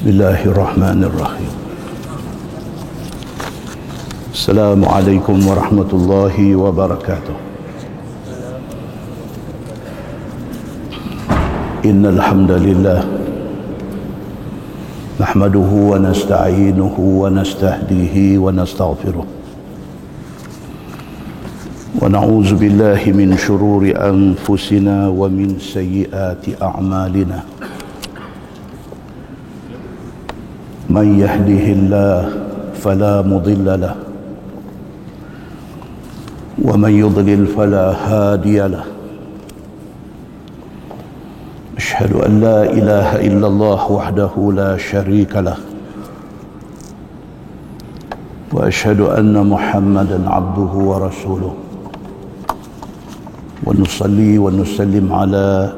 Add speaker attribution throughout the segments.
Speaker 1: Bismillahirrahmanirrahim. Assalamualaikum warahmatullahi wabarakatuh. Innal hamdalillah nahmaduhu wa nasta'inuhu wa nastahdihi wa nastaghfiruh. Wa na'udzu billahi min shururi anfusina wa min sayyiati a'malina. Man yahdihillahu fala mudilla lahu wa man yudlil fala hadiya lahu. Ashhadu an la ilaha illallah wahdahu la syarika lah wa ashhadu anna Muhammadan abduhu wa rasuluh. Wa nusalli wa nusallim ala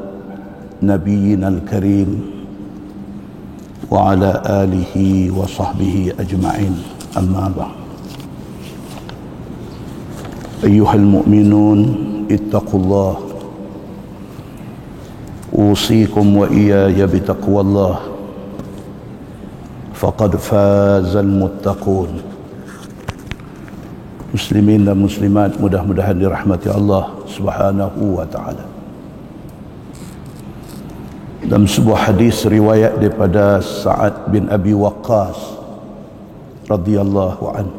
Speaker 1: nabiyyina al-karim wa ala alihi wa sahbihi ajma'in. Amma ba'd. Ayyuhal mu'minun ittaqullah. Usikum wa iyaya bitaqwallah. Faqad fazal muttaqun. Muslimin dan muslimat, mudah-mudahan dirahmati Allah Subhanahu wa ta'ala. Dalam sebuah hadis riwayat daripada Sa'ad bin Abi Waqqas radhiyallahu anhu,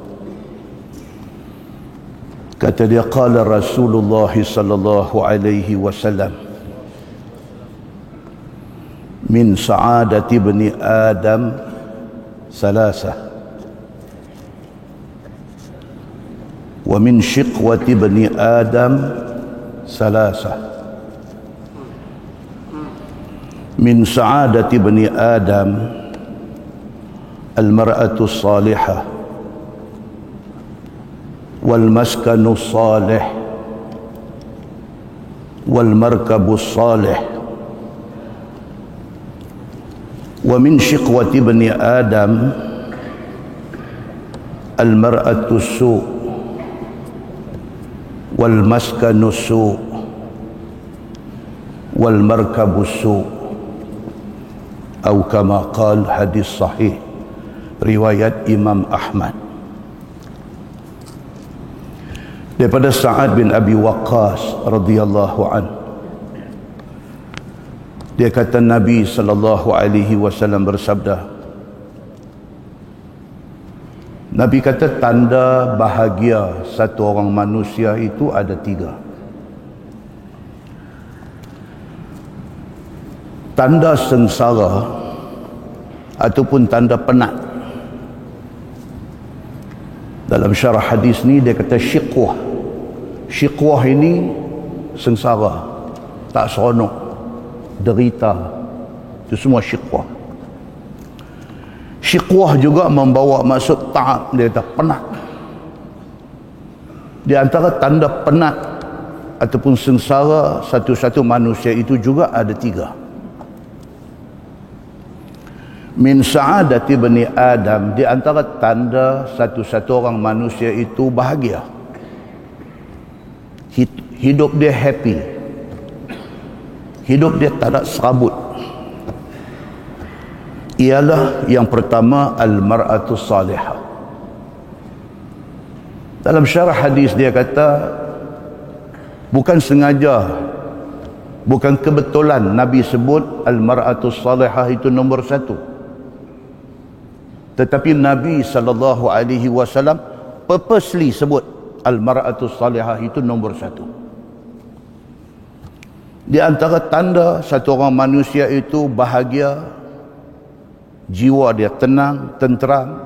Speaker 1: kata dia, qala Rasulullah sallallahu alaihi wasallam, min sa'adati ibni Adam salasah wa min shiqwati ibni Adam salasah. Min sa'adati bani Adam al-mar'atu salihah wal maskanu salih wal markabu salih. Wa min shiqwati bani Adam al-mar'atu su' wal maskanu su' wal markabu su'. Atau kama qal, hadis sahih riwayat Imam Ahmad. Daripada Sa'ad bin Abi Waqqas radhiyallahu anhu, dia kata Nabi sallallahu alaihi wasallam bersabda, Nabi kata tanda bahagia satu orang manusia itu ada tiga. Tanda sengsara ataupun tanda penat. Dalam syarah hadis ni dia kata syiqwah. Syiqwah ini sengsara, tak seronok, derita, itu semua syiqwah. Syiqwah juga membawa maksud ta'ab, dia kata penat. Di antara tanda penat ataupun sengsara satu-satu manusia itu juga ada tiga. Min sa'adati bani Adam, di antara tanda satu-satu orang manusia itu bahagia, hidup dia happy, hidup dia tak ada serabut, ialah yang pertama al-mar'atu salihah. Dalam syarah hadis dia kata bukan sengaja, bukan kebetulan Nabi sebut al-mar'atu salihah itu nombor satu, tetapi Nabi sallallahu alaihi wasallam purposely sebut al-mar'atu salihah itu nombor satu. Di antara tanda satu orang manusia itu bahagia, jiwa dia tenang, tenteram,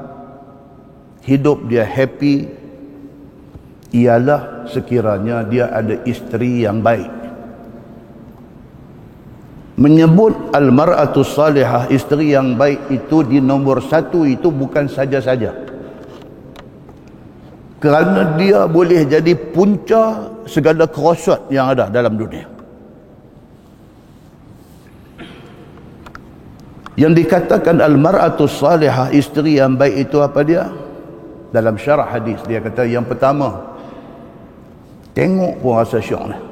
Speaker 1: hidup dia happy, ialah sekiranya dia ada isteri yang baik. Menyebut al-mar'atu salihah, isteri yang baik itu di nombor satu itu bukan saja-saja, kerana dia boleh jadi punca segala kerosot yang ada dalam dunia. Yang dikatakan al-mar'atu salihah, isteri yang baik itu apa dia? Dalam syarah hadis dia kata yang pertama, tengok pun rasa syok dah.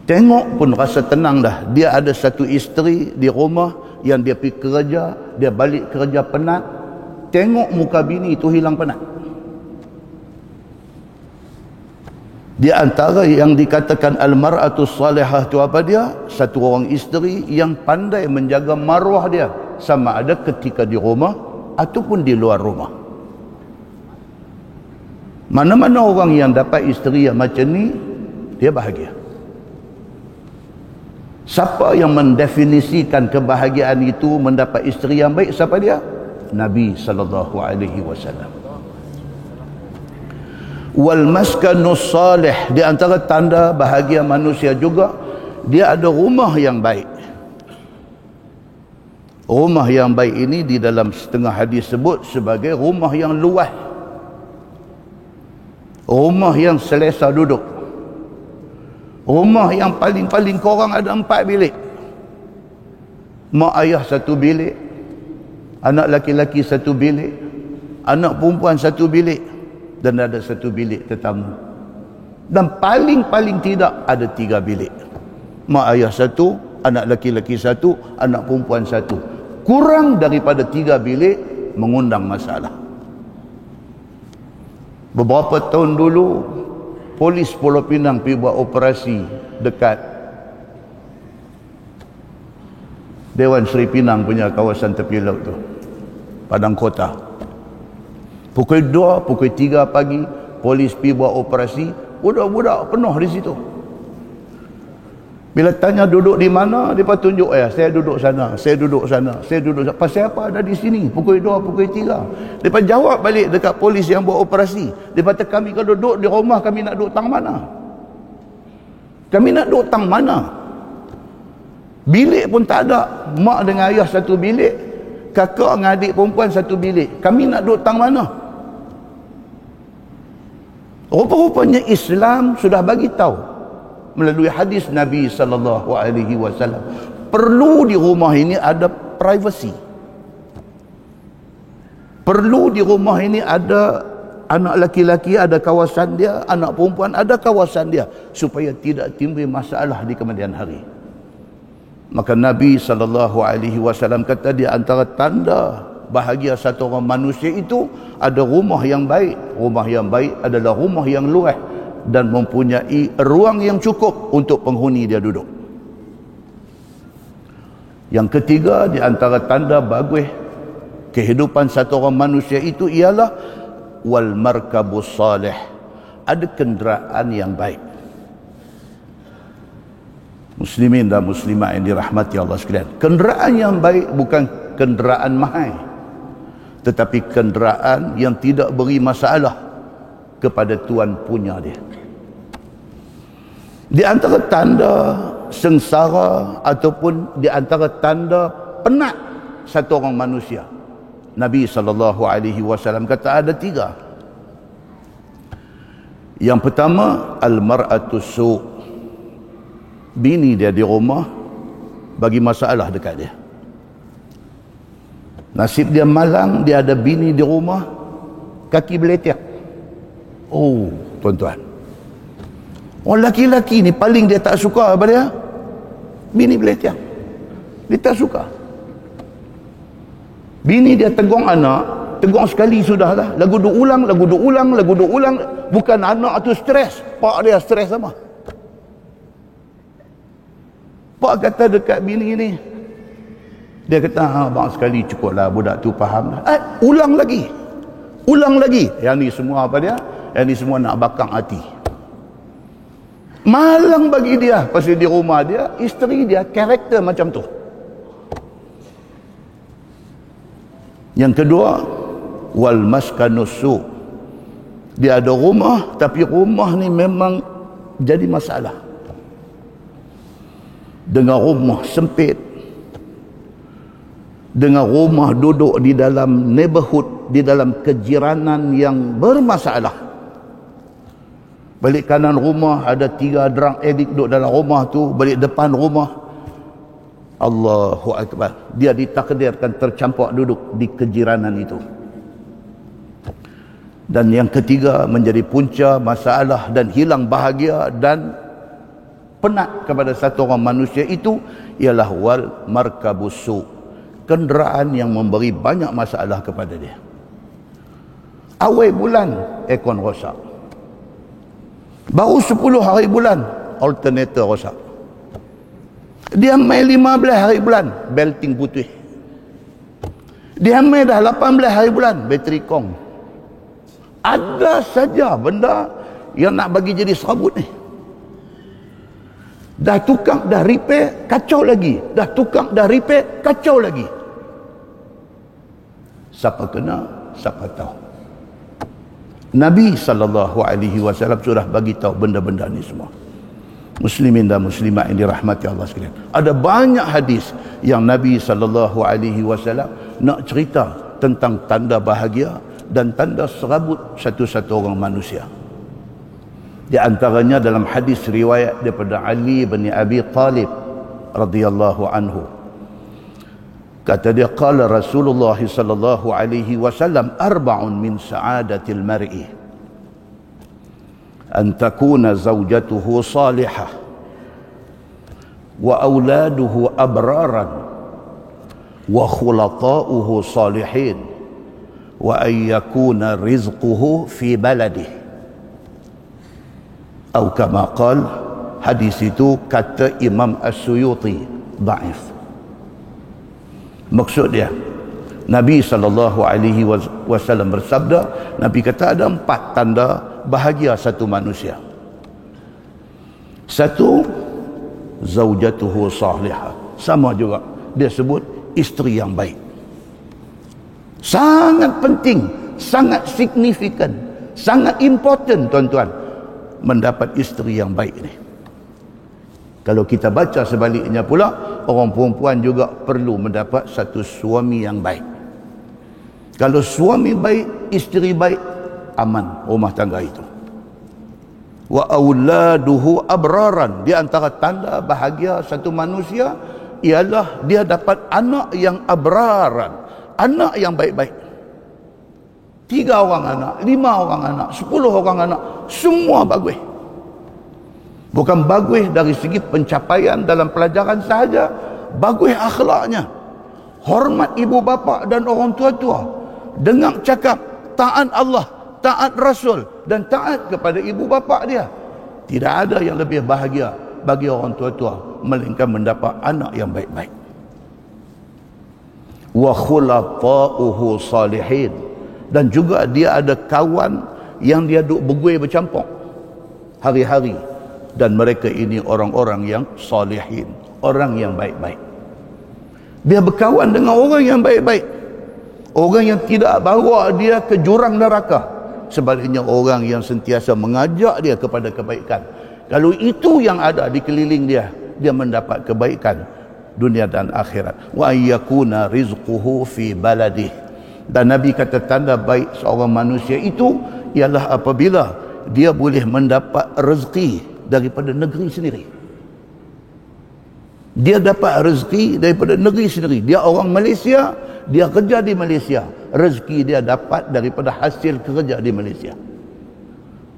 Speaker 1: Tengok pun rasa tenang dah. Dia ada satu isteri di rumah, yang dia pergi kerja, dia balik kerja penat, tengok muka bini itu hilang penat. Di antara yang dikatakan al-mar'atus salihah itu apa dia? Satu orang isteri yang pandai menjaga maruah dia, sama ada ketika di rumah ataupun di luar rumah. Mana-mana orang yang dapat isteri yang macam ni, dia bahagia. Siapa yang mendefinisikan kebahagiaan itu mendapat isteri yang baik? Siapa dia? Nabi sallallahu alaihi wasallam. Wal maskanus salih, di antara tanda bahagia manusia juga dia ada rumah yang baik. Rumah yang baik ini di dalam setengah hadis sebut sebagai rumah yang luas, rumah yang selesa duduk, rumah yang paling-paling korang ada 4 bilik, mak ayah 1 bilik, anak laki-laki 1 bilik, anak perempuan 1 bilik, dan ada 1 bilik tetamu, dan paling-paling tidak ada 3 bilik, mak ayah 1, anak laki-laki 1, anak perempuan 1. Kurang daripada 3 bilik mengundang masalah. Beberapa tahun dulu polis Pulau Pinang pergi buat operasi dekat Dewan Seri Pinang punya kawasan tepi laut tu, Padang Kota. Pukul 2, pukul 3 pagi polis pergi buat operasi, budak-budak penuh di situ. Bila tanya duduk di mana, dia tunjuk, saya duduk sana, saya duduk sana, saya duduk sana. Pasal apa ada di sini? Pukul 2, pukul 3. Dia jawab balik dekat polis yang buat operasi. Dia kata, kami kalau duduk di rumah, kami nak duduk tang mana? Kami nak duduk tang mana? Bilik pun tak ada. Mak dengan ayah 1 bilik, kakak dengan adik perempuan 1 bilik. Kami nak duduk tang mana? Rupa-rupanya Islam sudah bagi tahu melalui hadis Nabi sallallahu alaihi wasallam, perlu di rumah ini ada privasi. Perlu di rumah ini ada anak laki-laki ada kawasan dia, anak perempuan ada kawasan dia, supaya tidak timbul masalah di kemudian hari. Maka Nabi sallallahu alaihi wasallam kata di antara tanda bahagia satu orang manusia itu ada rumah yang baik. Rumah yang baik adalah rumah yang luas dan mempunyai ruang yang cukup untuk penghuni dia duduk. Yang ketiga di antara tanda bagus kehidupan satu orang manusia itu ialah wal markabus salih, ada kenderaan yang baik. Muslimin dan muslimat yang dirahmati Allah sekalian, kenderaan yang baik bukan kenderaan mahal, tetapi kenderaan yang tidak beri masalah kepada tuan punya dia. Di antara tanda sengsara ataupun di antara tanda penat satu orang manusia, Nabi SAW kata ada 3. Yang pertama, al-mar'atus su', bini dia di rumah bagi masalah dekat dia. Nasib dia malang, dia ada bini di rumah kaki beletek. Oh tuan-tuan, orang laki-laki ni paling dia tak suka apa dia? Bini beletek. Dia tak suka. Bini dia tegung anak, tegung sekali sudahlah, lagu duk ulang. Bukan anak tu stres, pak dia stres sama. Pak kata dekat bini ni, dia kata, bang sekali cukuplah, budak tu faham dah. Ulang lagi. Yang ni semua apa dia? Yang ni semua nak bakang hati. Malang bagi dia, pasal di rumah dia, isteri dia karakter macam tu. Yang kedua, wal maskanus su', dia ada rumah, tapi rumah ni memang jadi masalah. Dengan rumah sempit, dengan rumah duduk di dalam neighborhood, di dalam kejiranan yang bermasalah. Balik kanan rumah ada 3 drug addict duduk dalam rumah tu, balik depan rumah, Allahu Akbar, dia ditakdirkan tercampak duduk di kejiranan itu. Dan yang ketiga menjadi punca masalah dan hilang bahagia dan penat kepada satu orang manusia itu ialah wal markabus su', kenderaan yang memberi banyak masalah kepada dia. Awal bulan aircon rosak, baru 10 hari bulan alternator rosak, dia main 15 hari bulan belting putih, dia main dah 18 hari bulan bateri kong. Ada saja benda yang nak bagi jadi serabut ni. Dah tukang, dah repair, kacau lagi. Dah tukang, dah repair, kacau lagi. Siapa kena, siapa tahu. Nabi SAW sudah bagi tahu benda-benda ni semua. Muslimin dan muslimat yang dirahmati Allah sekalian. Ada banyak hadis yang Nabi SAW nak cerita tentang tanda bahagia dan tanda serabut satu-satu orang manusia. Di antaranya dalam hadis riwayat daripada Ali bin Abi Talib radhiyallahu anhu. Kata dia, qala Rasulullah sallallahu alaihi wasallam, arba'un min sa'adatil mar'i an takuna zawjatuhu salihah wa auladuhu abraran wa khulata'uhu salihin wa an yakuna rizquhu fi baladihi. Atau kama qal, hadis itu kata Imam As-Suyuti dhaif. Maksud dia, Nabi SAW bersabda, Nabi kata ada 4 tanda bahagia satu manusia. Satu, zaujatuhu salihah. Sama juga dia sebut isteri yang baik. Sangat penting, sangat signifikan, sangat important tuan-tuan, mendapat isteri yang baik ni. Kalau kita baca sebaliknya pula, orang perempuan juga perlu mendapat satu suami yang baik. Kalau suami baik, isteri baik, aman rumah tangga itu. Wa auladuhu abraran. Di antara tanda bahagia satu manusia ialah dia dapat anak yang abraran, anak yang baik-baik. 3 orang anak, 5 orang anak, 10 orang anak, semua bagus. Bukan bagus dari segi pencapaian dalam pelajaran sahaja, bagus akhlaknya, hormat ibu bapa dan orang tua-tua, dengar cakap taat Allah, taat Rasul dan taat kepada ibu bapa dia. Tidak ada yang lebih bahagia bagi orang tua-tua melainkan mendapat anak yang baik-baik. Wa khulata'uhu salihin. Dan juga dia ada kawan yang dia duk bergui bercampur hari-hari, dan mereka ini orang-orang yang salihin, orang yang baik-baik. Dia berkawan dengan orang yang baik-baik, orang yang tidak bawa dia ke jurang neraka, sebaliknya orang yang sentiasa mengajak dia kepada kebaikan. Kalau itu yang ada di keliling dia, dia mendapat kebaikan dunia dan akhirat. Wa yakuna rizquhu fi baladih. Dan Nabi kata tanda baik seorang manusia itu ialah apabila dia boleh mendapat rezeki daripada negeri sendiri. Dia dapat rezeki daripada negeri sendiri. Dia orang Malaysia, dia kerja di Malaysia, rezeki dia dapat daripada hasil kerja di Malaysia.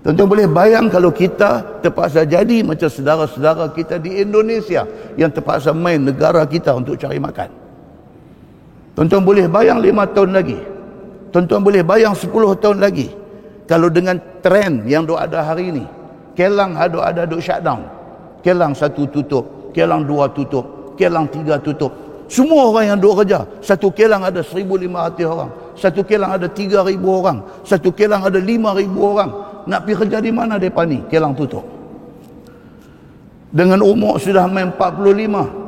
Speaker 1: Tuan-tuan boleh bayang kalau kita terpaksa jadi macam saudara-saudara kita di Indonesia yang terpaksa main negara kita untuk cari makan. Tuan-tuan boleh bayang 5 tahun lagi, tuan-tuan boleh bayang 10 tahun lagi, kalau dengan trend yang ada hari ini, Kelang ada shutdown, Kelang 1 tutup, Kelang 2 tutup, Kelang 3 tutup, semua orang yang duk kerja, satu Kelang ada 1,500 orang, satu Kelang ada 3,000 orang, satu Kelang ada 5,000 orang, nak pergi kerja di mana mereka ni? Kelang tutup. Dengan umur sudah main 45,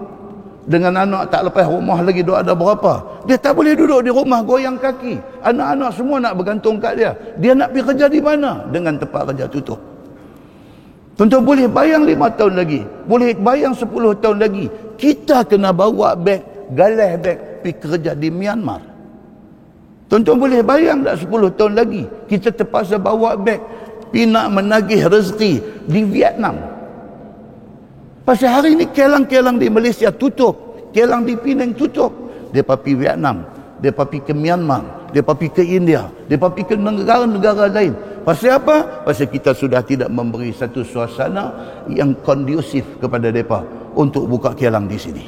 Speaker 1: dengan anak tak lepas rumah lagi duk ada berapa, dia tak boleh duduk di rumah goyang kaki, anak-anak semua nak bergantung kat dia. Dia nak pergi kerja di mana? Dengan tempat kerja tutup. Tuan-tuan boleh bayang 5 tahun lagi, boleh bayang 10 tahun lagi, kita kena bawa beg, galah beg pergi kerja di Myanmar. Tuan-tuan boleh bayang tak 10 tahun lagi kita terpaksa bawa beg pergi nak menagih rezeki di Vietnam. Pasal hari ni Kelang-Kelang di Malaysia tutup, Kelang di Penang tutup. Dia pergi Vietnam, dia pergi ke Myanmar, dia pergi ke India, dia pergi ke negara-negara lain. Pasal apa? Pasal kita sudah tidak memberi satu suasana yang kondusif kepada mereka untuk buka Kelang di sini.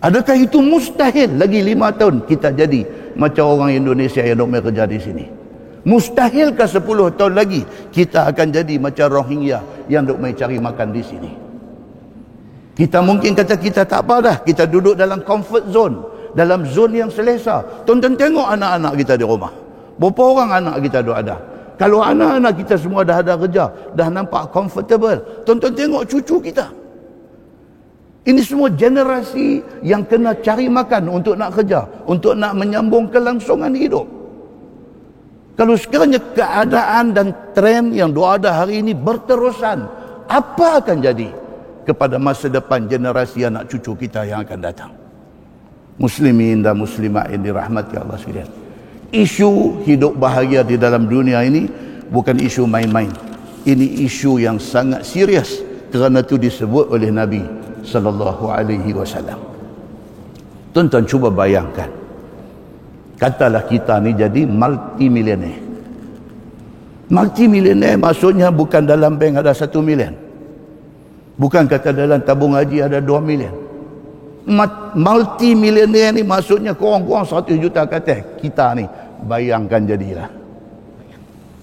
Speaker 1: Adakah itu mustahil lagi 5 tahun kita jadi macam orang Indonesia yang nak kerja di sini? Mustahilkah 10 tahun lagi kita akan jadi macam Rohingya yang nak cari makan di sini? Kita mungkin kata kita tak apa dah, kita duduk dalam comfort zone, dalam zon yang selesa. Tonton tengok anak-anak kita di rumah. Berapa orang anak kita ada? Kalau anak-anak kita semua dah ada kerja, dah nampak comfortable, tonton tengok cucu kita. Ini semua generasi yang kena cari makan untuk nak kerja, untuk nak menyambung kelangsungan hidup. Kalau sekiranya keadaan dan tren yang ada hari ini berterusan, apa akan jadi kepada masa depan generasi anak cucu kita yang akan datang? Muslimin dan muslimat yang dirahmati Allah sekalian, isu hidup bahagia di dalam dunia ini bukan isu main-main. Ini isu yang sangat serius, kerana itu disebut oleh Nabi sallallahu alaihi wasallam. Tuan-tuan cuba bayangkan, katalah kita ni jadi multimilioner. Multimilioner maksudnya bukan dalam bank ada 1 million, bukan kata dalam tabung haji ada 2 million. Multimilioner ni maksudnya kurang-kurang 100 juta kata. Kita ni bayangkan jadilah,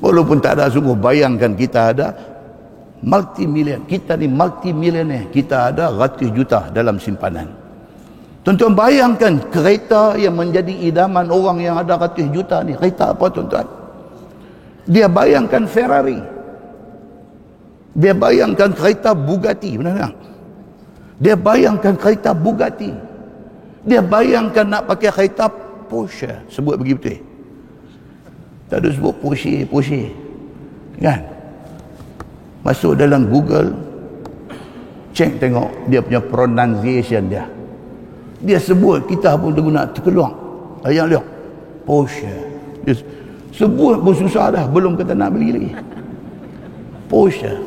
Speaker 1: walaupun tak ada sungguh, bayangkan kita ada multimilioner. Kita ni multimilioner, kita ada ratus juta dalam simpanan. Tuan-tuan bayangkan kereta yang menjadi idaman orang yang ada ratus juta ni, kereta apa tuan-tuan? Dia bayangkan Ferrari, dia bayangkan kereta Bugatti, benar tak? Dia bayangkan kereta Bugatti, dia bayangkan nak pakai kereta Porsche. Sebut begitu, tak ada sebut Porsche kan? Masuk dalam Google, cek tengok dia punya pronunciation dia. Dia sebut, kita pun guna terkeluar ayat dia Porsche. Dia sebut pun susah dah, belum kata nak beli lagi. Porsche.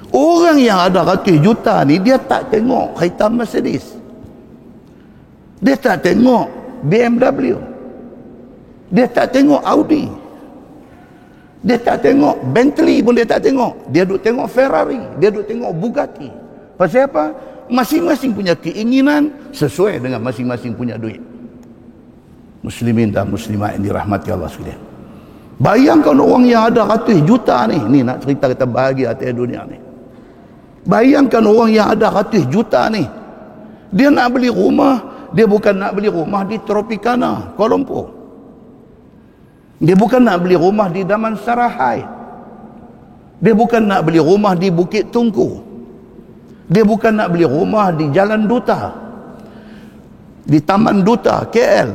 Speaker 1: Orang yang ada ratus juta ni, dia tak tengok kereta Mercedes, dia tak tengok BMW, dia tak tengok Audi, dia tak tengok Bentley pun dia tak tengok. Dia duk tengok Ferrari, dia duk tengok Bugatti. Pasal apa? Masing-masing punya keinginan sesuai dengan masing-masing punya duit. Muslimin dan muslimat yang dirahmati Allah sekalian, bayangkan orang yang ada ratus juta ni nak cerita kita bahagia atas dunia ni. Bayangkan orang yang ada ratus juta ni, dia nak beli rumah, dia bukan nak beli rumah di Tropicana, Kuala Lumpur. Dia bukan nak beli rumah di Damansara. Dia bukan nak beli rumah di Bukit Tungku. Dia bukan nak beli rumah di Jalan Duta, di Taman Duta, KL.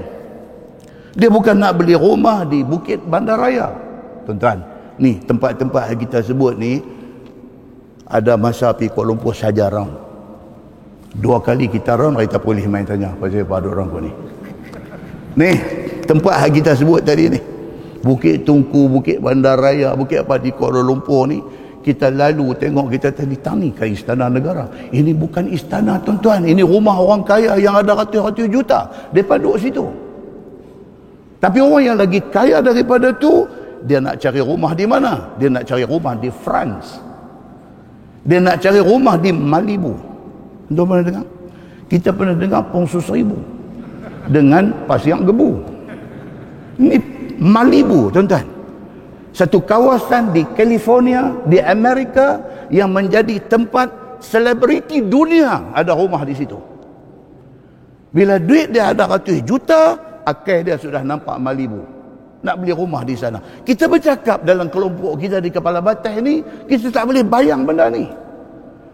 Speaker 1: Dia bukan nak beli rumah di Bukit Bandaraya. Tuan-tuan, ni tempat-tempat yang kita sebut ni, ada masa pergi Kuala Lumpur saja round. 2 kali kita round, kita polis main tanya, pasal apa ada orang pun ni. Ni tempat yang kita sebut tadi ni, Bukit Tungku, Bukit Bandaraya, Bukit apa di Kuala Lumpur ni, kita lalu tengok, kita tadi tani ke Istana Negara. Ini bukan istana tuan-tuan, ini rumah orang kaya yang ada ratus-ratus juta, mereka duduk situ. Tapi orang yang lagi kaya daripada tu, dia nak cari rumah di mana? Dia nak cari rumah di France, dia nak cari rumah di Malibu. Tuan pernah dengar? Kita pernah dengar Pongsu 1000 dengan Pasir Gebu. Ini Malibu tuan-tuan, satu kawasan di California, di Amerika, yang menjadi tempat selebriti dunia ada rumah di situ. Bila duit dia ada ratus juta, akal dia sudah nampak Malibu, nak beli rumah di sana. Kita bercakap dalam kelompok kita di Kepala Batas ni, kita tak boleh bayang benda ni.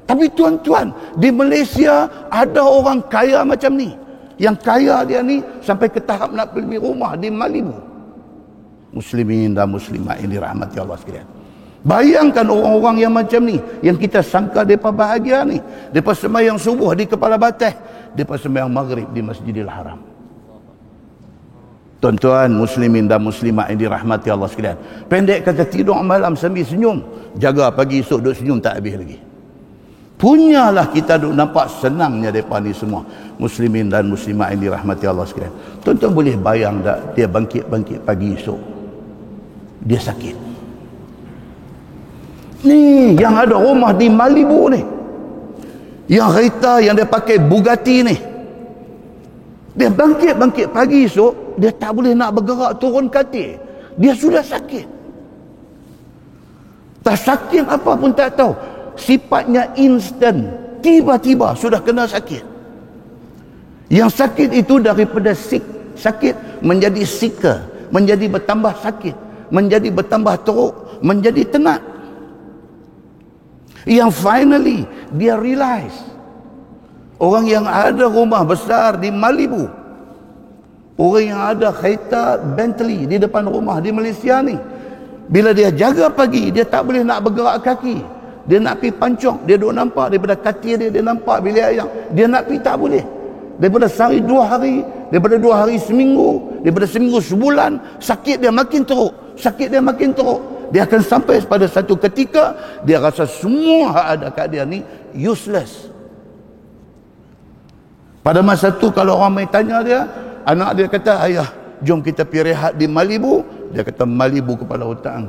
Speaker 1: Tapi tuan-tuan, di Malaysia ada orang kaya macam ni, yang kaya dia ni sampai ke tahap nak beli rumah di Malibu. Muslimin dan muslimat yang dirahmati Allah sekalian, bayangkan orang-orang yang macam ni, yang kita sangka mereka bahagia ni, mereka sembahyang subuh di Kepala Batas, mereka sembahyang maghrib di Masjidil Haram. Tuan-tuan muslimin dan muslimat yang dirahmati Allah sekalian, pendek kata tidur malam sambil senyum, jaga pagi esok duk senyum tak habis lagi. Punyalah kita duk nampak senangnya mereka ni semua. Muslimin dan muslimat yang dirahmati Allah sekalian, tuan-tuan boleh bayang tak, dia bangkit-bangkit pagi esok, dia sakit. Ni yang ada rumah di Malibu ni, yang kereta yang dia pakai Bugatti ni, Dia bangkit pagi esok, dia tak boleh nak bergerak turun katil. Dia sudah sakit. Tak sakit apa pun tak tahu. Sifatnya instan. Tiba-tiba sudah kena sakit. Yang sakit itu daripada sakit menjadi sicker, menjadi bertambah sakit, menjadi bertambah teruk, menjadi tenat. Yang finally dia realize, orang yang ada rumah besar di Malibu, orang yang ada kereta Bentley di depan rumah di Malaysia ni, bila dia jaga pagi, dia tak boleh nak bergerak kaki. Dia nak pergi pancong, dia duk nampak daripada katil dia nampak bilik ayam. Dia nak pergi tak boleh. Daripada sehari 2 hari, daripada 2 hari seminggu, daripada seminggu sebulan, sakit dia makin teruk. Sakit dia makin teruk. Dia akan sampai pada satu ketika, dia rasa semua hak ada kat dia ni useless. Pada masa tu kalau orang main tanya dia, anak dia kata, ayah, jom kita pergi rehat di Malibu. Dia kata, Malibu kepala hutang.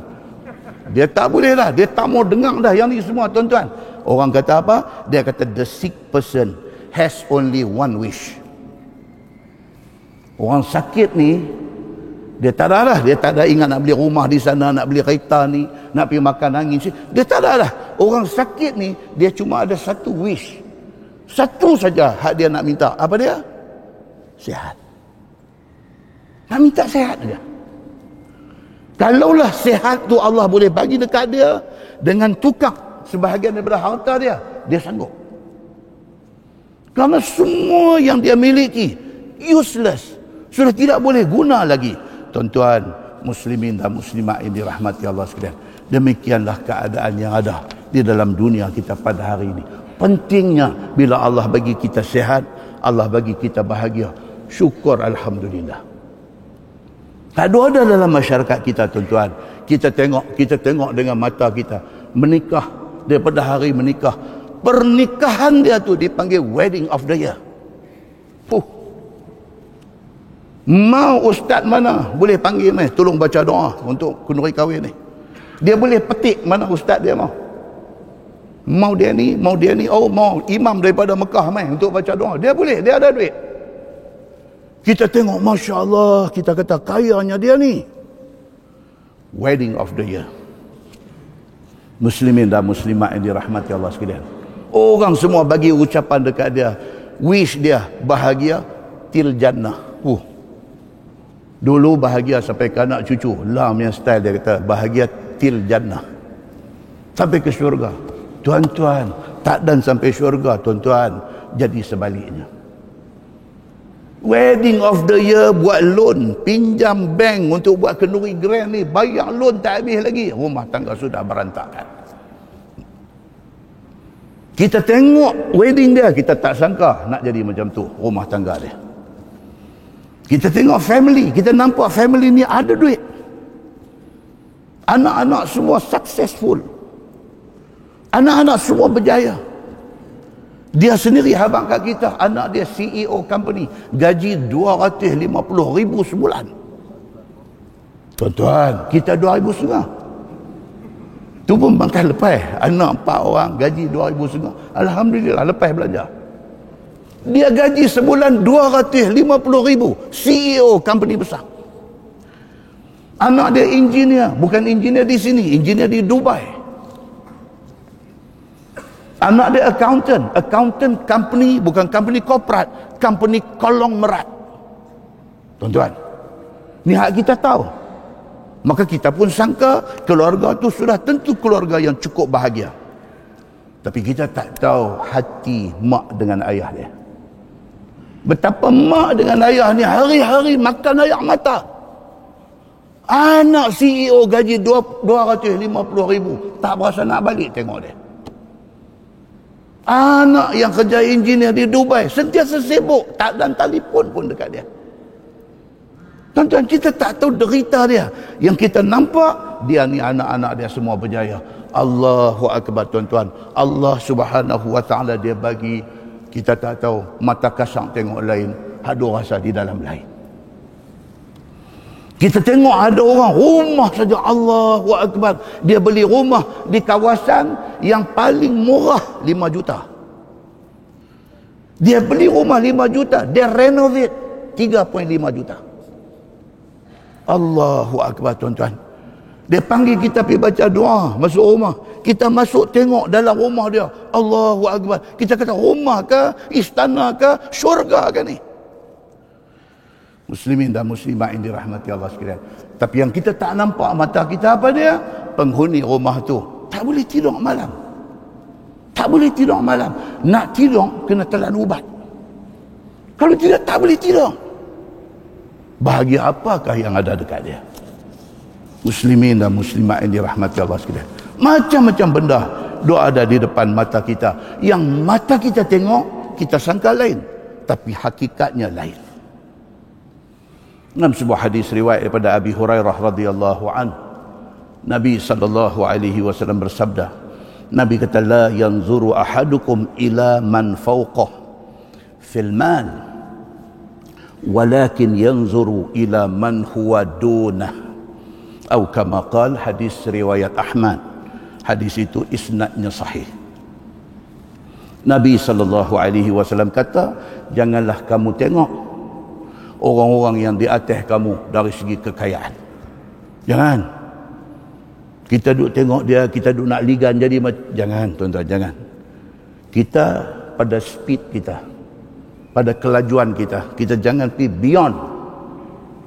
Speaker 1: Dia tak boleh dah. Dia tak mau dengar dah yang ni semua, tuan-tuan. Orang kata apa? Dia kata, the sick person has only one wish. Orang sakit ni, dia tak ada lah. Dia tak ada ingat nak beli rumah di sana, nak beli kereta ni, nak pergi makan angin. Dia tak ada lah. Orang sakit ni, dia cuma ada satu wish. Satu saja hak dia nak minta. Apa dia? Sihat. Nak minta sihat saja. Kalaulah sihat tu Allah boleh bagi dekat dia dengan tukar sebahagian daripada harta dia, dia sanggup. Kerana semua yang dia miliki useless, sudah tidak boleh guna lagi. Tuan-tuan muslimin dan muslimat yang dirahmati Allah sekalian, demikianlah keadaan yang ada di dalam dunia kita pada hari ini. Pentingnya bila Allah bagi kita sihat, Allah bagi kita bahagia, syukur alhamdulillah. Tak ada dalam masyarakat kita, tuan-tuan. Kita tengok dengan mata kita. Menikah, daripada hari menikah, pernikahan dia tu dipanggil wedding of the year. Mau ustaz mana boleh panggil ni, tolong baca doa untuk kenduri kahwin ni. Dia boleh petik mana ustaz dia mau. Mau dia ni, oh mau imam daripada Mekah main untuk baca doa. Dia boleh, dia ada duit. Kita tengok, Masya Allah, kita kata kayanya dia ni. Wedding of the year. Muslimin dan muslimat yang dirahmati Allah sekalian. Orang semua bagi ucapan dekat dia. Wish dia bahagia til jannah. Dulu bahagia sampai ke anak cucu. Lam yang style dia kata bahagia til jannah. Sampai ke syurga. Tuan-tuan, tak dan sampai syurga, tuan-tuan, jadi sebaliknya. Wedding of the year, buat loan, pinjam bank untuk buat kenduri grand ni, bayar loan tak habis lagi, rumah tangga sudah berantakan. Kita tengok wedding dia, kita tak sangka nak jadi macam tu rumah tangga dia. Kita tengok family, kita nampak family ni ada duit, anak-anak semua successful, anak-anak semua berjaya. Dia sendiri habang kat kita, anak dia CEO company, gaji 250,000 sebulan. Tuan-tuan, kita 2,500. Tu pun bangkai lepas. Anak 4 orang, gaji 2,500. Alhamdulillah, lepas belanja. Dia gaji sebulan 250,000, CEO company besar. Anak dia engineer, bukan engineer di sini, engineer di Dubai. Anak dia accountant company, bukan company korporat, company kolong merat. Tuan-tuan, ni hak kita tahu. Maka kita pun sangka keluarga tu sudah tentu keluarga yang cukup bahagia. Tapi kita tak tahu hati mak dengan ayah dia. Betapa mak dengan ayah ni hari-hari makan air mata. Anak CEO gaji 250,000, tak berasa nak balik tengok dia. Anak yang kerja engineer di Dubai sentiasa sibuk, tak dan telefon pun dekat dia. Tuan-tuan, kita tak tahu derita dia. Yang kita nampak, dia ni anak-anak dia semua berjaya. Allahu Akbar, tuan-tuan. Allah Subhanahu Wa Ta'ala dia bagi, kita tak tahu, mata kasang tengok lain, hadu rasa di dalam lain. Kita tengok ada orang rumah saja, Allahu Akbar, dia beli rumah di kawasan yang paling murah 5 juta. Dia beli rumah 5 juta, dia renovate. 3.5 juta. Allahu Akbar tuan-tuan. Dia panggil kita pergi baca doa masuk rumah. Kita masuk tengok dalam rumah dia. Allahu Akbar. Kita kata rumah ke, istana ke, syurga ke ni? Muslimin dan muslimat yang dirahmati Allah sekalian. Tapi yang kita tak nampak mata kita apa dia? Penghuni rumah tu tak boleh tidur malam. Tak boleh tidur malam. Nak tidur kena telan ubat. Kalau tidak tak boleh tidur. Bahagia apakah yang ada dekat dia? Muslimin dan muslimat yang dirahmati Allah sekalian. Macam-macam benda doa ada di depan mata kita. Yang mata kita tengok, kita sangka lain. Tapi hakikatnya lain. Dalam sebuah hadis riwayat daripada Abi Hurairah radhiyallahu anhu, Nabi sallallahu alaihi wasallam bersabda, Nabi kata, la yanzuru ahadukum ila man fawqah fil mal, walakin yanzuru ila man huwa dunah. Atau kama qala, hadis riwayat Ahmad. Hadis itu isnadnya sahih. Nabi sallallahu alaihi wasallam kata, janganlah kamu tengok orang-orang yang di atas kamu dari segi kekayaan. Jangan. Kita duk tengok dia, kita duk nak ligan jadi jangan tuan-tuan, jangan. Kita pada speed kita, pada kelajuan kita jangan pergi beyond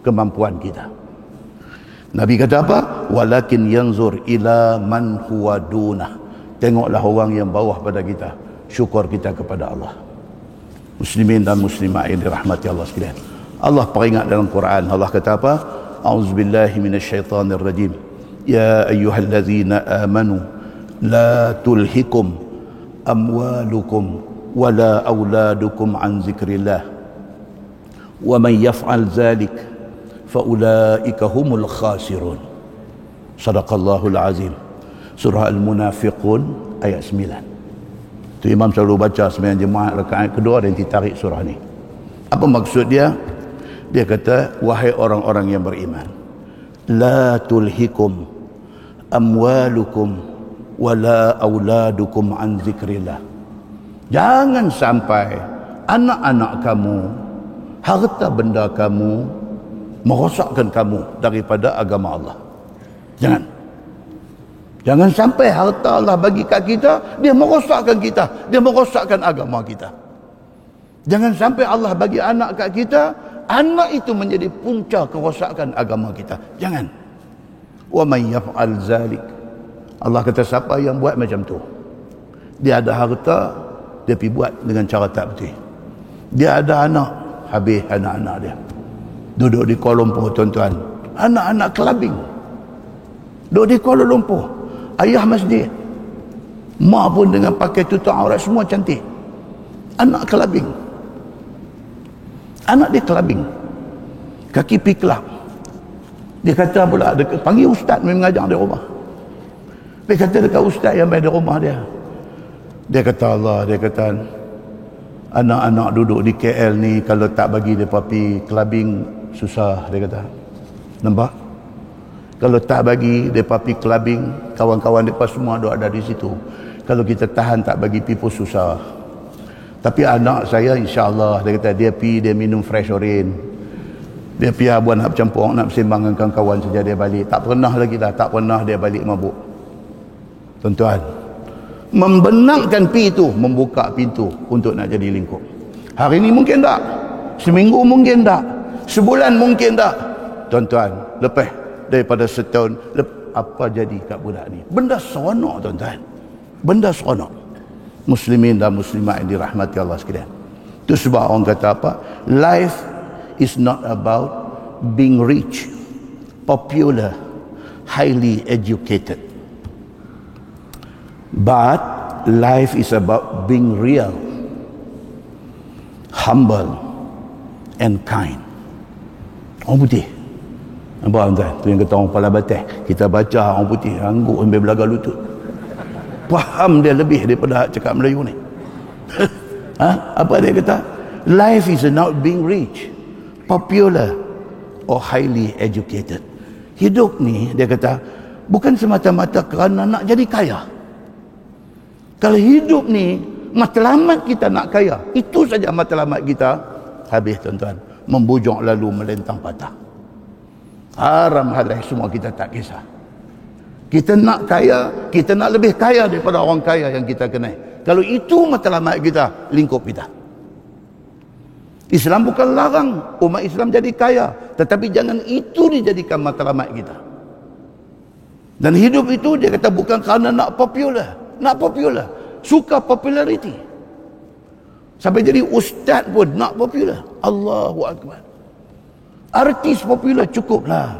Speaker 1: kemampuan kita. Nabi kata apa? Walakin yanzur ila man huwa dunah. Tengoklah orang yang bawah pada kita. Syukur kita kepada Allah. Muslimin dan muslimat yang dirahmati Allah sekalian. Allah peringat dalam Quran. Allah kata apa? A'udzubillahi minasyaitanir rajim. Ya ayyuhallazina amanu la tulhikum amwalukum wala auladukum an zikrillah. Wa man yaf'al dzalik faulaika humul khasirun. Sadaqallahul azim. Surah Al-Munafiqun ayat 9. Tu imam selalu baca sembahyang jemaah rakaat kedua dan ditarik surah ni. Apa maksud dia? Dia kata, wahai orang-orang yang beriman, la tulhikum amwalukum wala auladukum an zikrillah. Jangan sampai anak-anak kamu, harta benda kamu merosakkan kamu daripada agama Allah. Jangan sampai harta Allah bagi kat kita, dia merosakkan kita, dia merosakkan agama kita. Jangan sampai Allah bagi anak kat kita, anak itu menjadi punca kerosakan agama kita. Jangan. Wa may yaf'al zalik. Allah kata siapa yang buat macam tu, dia ada harta, dia pergi buat dengan cara tak betul. Dia ada anak, habis anak-anak dia. Duduk di Kuala Lumpur tuan-tuan, anak-anak clubbing. Duduk di Kuala Lumpur, ayah masjid, mak pun dengan pakai tutup aurat semua cantik. Anak clubbing. Anak dia clubbing, kaki pergi club. Dia kata pula, panggil ustaz main mengajar di rumah. Dia kata dekat ustaz yang main di rumah dia. Dia kata Allah, dia kata anak-anak duduk di KL ni kalau tak bagi dia pergi clubbing susah, dia kata. Nampak? Kalau tak bagi dia pergi clubbing, kawan-kawan dia semua ada di situ. Kalau kita tahan tak bagi pergi pun susah. Tapi anak saya insya-Allah, dia kata dia pergi, dia minum fresh orange. Dia pergi abuan nak bercampur, nak bersembang dengan kawan saja dia balik. Tak pernah lagi dah, tak pernah dia balik mabuk. Tuan-tuan, membenarkan pi itu membuka pintu untuk nak jadi lingkup. Hari ini mungkin tak, seminggu mungkin tak, sebulan mungkin tak. Tuan-tuan, lepas daripada setahun, apa jadi kat budak ni? Benda seronok tuan-tuan, benda seronok. Muslimin dan muslimat yang dirahmati Allah sekalian. Itu sebab orang kata apa? Life is not about being rich, popular, highly educated. But life is about being real, humble and kind. Orang putih. Nampak tuan? Tu yang kata orang Pala Batas. Kita baca orang putih, angguk sampai belaga lutut. Faham dia lebih daripada cakap Melayu ni. Apa dia kata? Life is not being rich, popular or highly educated. Hidup ni, dia kata, bukan semata-mata kerana nak jadi kaya. Kalau hidup ni matlamat kita nak kaya, itu saja matlamat kita, habis tuan-tuan. membujung lalu melentang patah. Haram halal semua kita tak kisah. Kita nak kaya, kita nak lebih kaya daripada orang kaya yang kita kenal. Kalau itu matlamat kita, lingkup kita. Islam bukan larang umat Islam jadi kaya, tetapi jangan itu dijadikan matlamat kita. Dan hidup itu dia kata bukan kerana nak popular. Nak popular, suka populariti. Sampai jadi ustaz pun nak popular. Allahu Akbar. Artis popular cukuplah.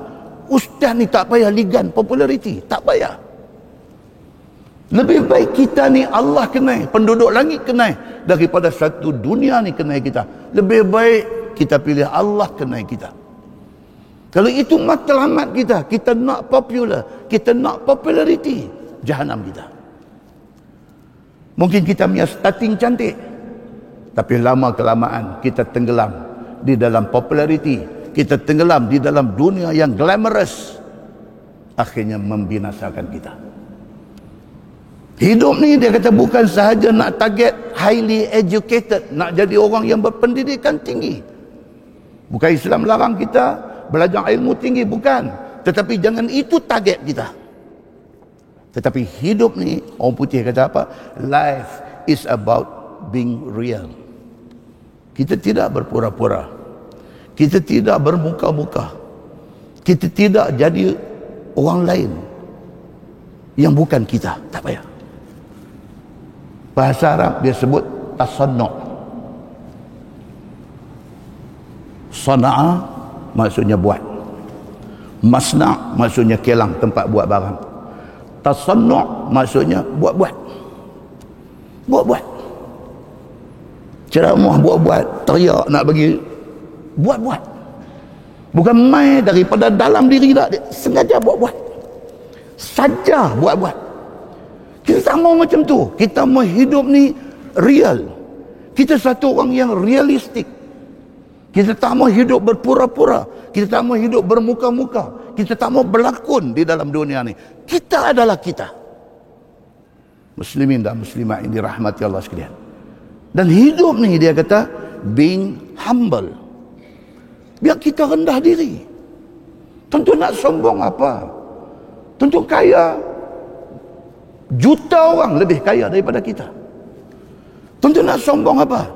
Speaker 1: Ustaz ni tak payah ligan populariti, tak payah. Lebih baik kita ni Allah kenal, penduduk langit kenal, daripada satu dunia ni kenal kita. Lebih baik kita pilih Allah kenal kita. Kalau itu matlamat kita, kita nak popular, kita nak populariti, jahanam kita. Mungkin kita punya starting cantik, tapi lama kelamaan kita tenggelam di dalam populariti, kita tenggelam di dalam dunia yang glamorous, akhirnya membinasakan kita. Hidup ni dia kata bukan sahaja nak target highly educated, nak jadi orang yang berpendidikan tinggi. Bukan Islam larang kita belajar ilmu tinggi, bukan. Tetapi jangan itu target kita. Tetapi hidup ni, orang putih kata apa? Life is about being real. Kita tidak berpura-pura. Kita tidak bermuka-muka. Kita tidak jadi orang lain yang bukan kita. Tak payah. Bahasa Arab dia sebut tasannu'. Sana'a maksudnya buat. Masna' maksudnya kelang, tempat buat barang. Tasannu' maksudnya buat-buat. Buat-buat. Ceramah buat-buat, teriak nak bagi buat-buat. Bukan main daripada dalam diri tak, dia sengaja buat-buat. Saja buat-buat. Kita tak mau macam tu. Kita mau hidup ni real. Kita satu orang yang realistik. Kita tak mau hidup berpura-pura. Kita tak mau hidup bermuka-muka. Kita tak mau berlakon di dalam dunia ni. Kita adalah kita. Muslimin dan muslimat yang dirahmati Allah sekalian. Dan hidup ni dia kata being humble. Biar kita rendah diri. Tentu nak sombong apa? Tentu kaya. Juta orang lebih kaya daripada kita. Tentu nak sombong apa?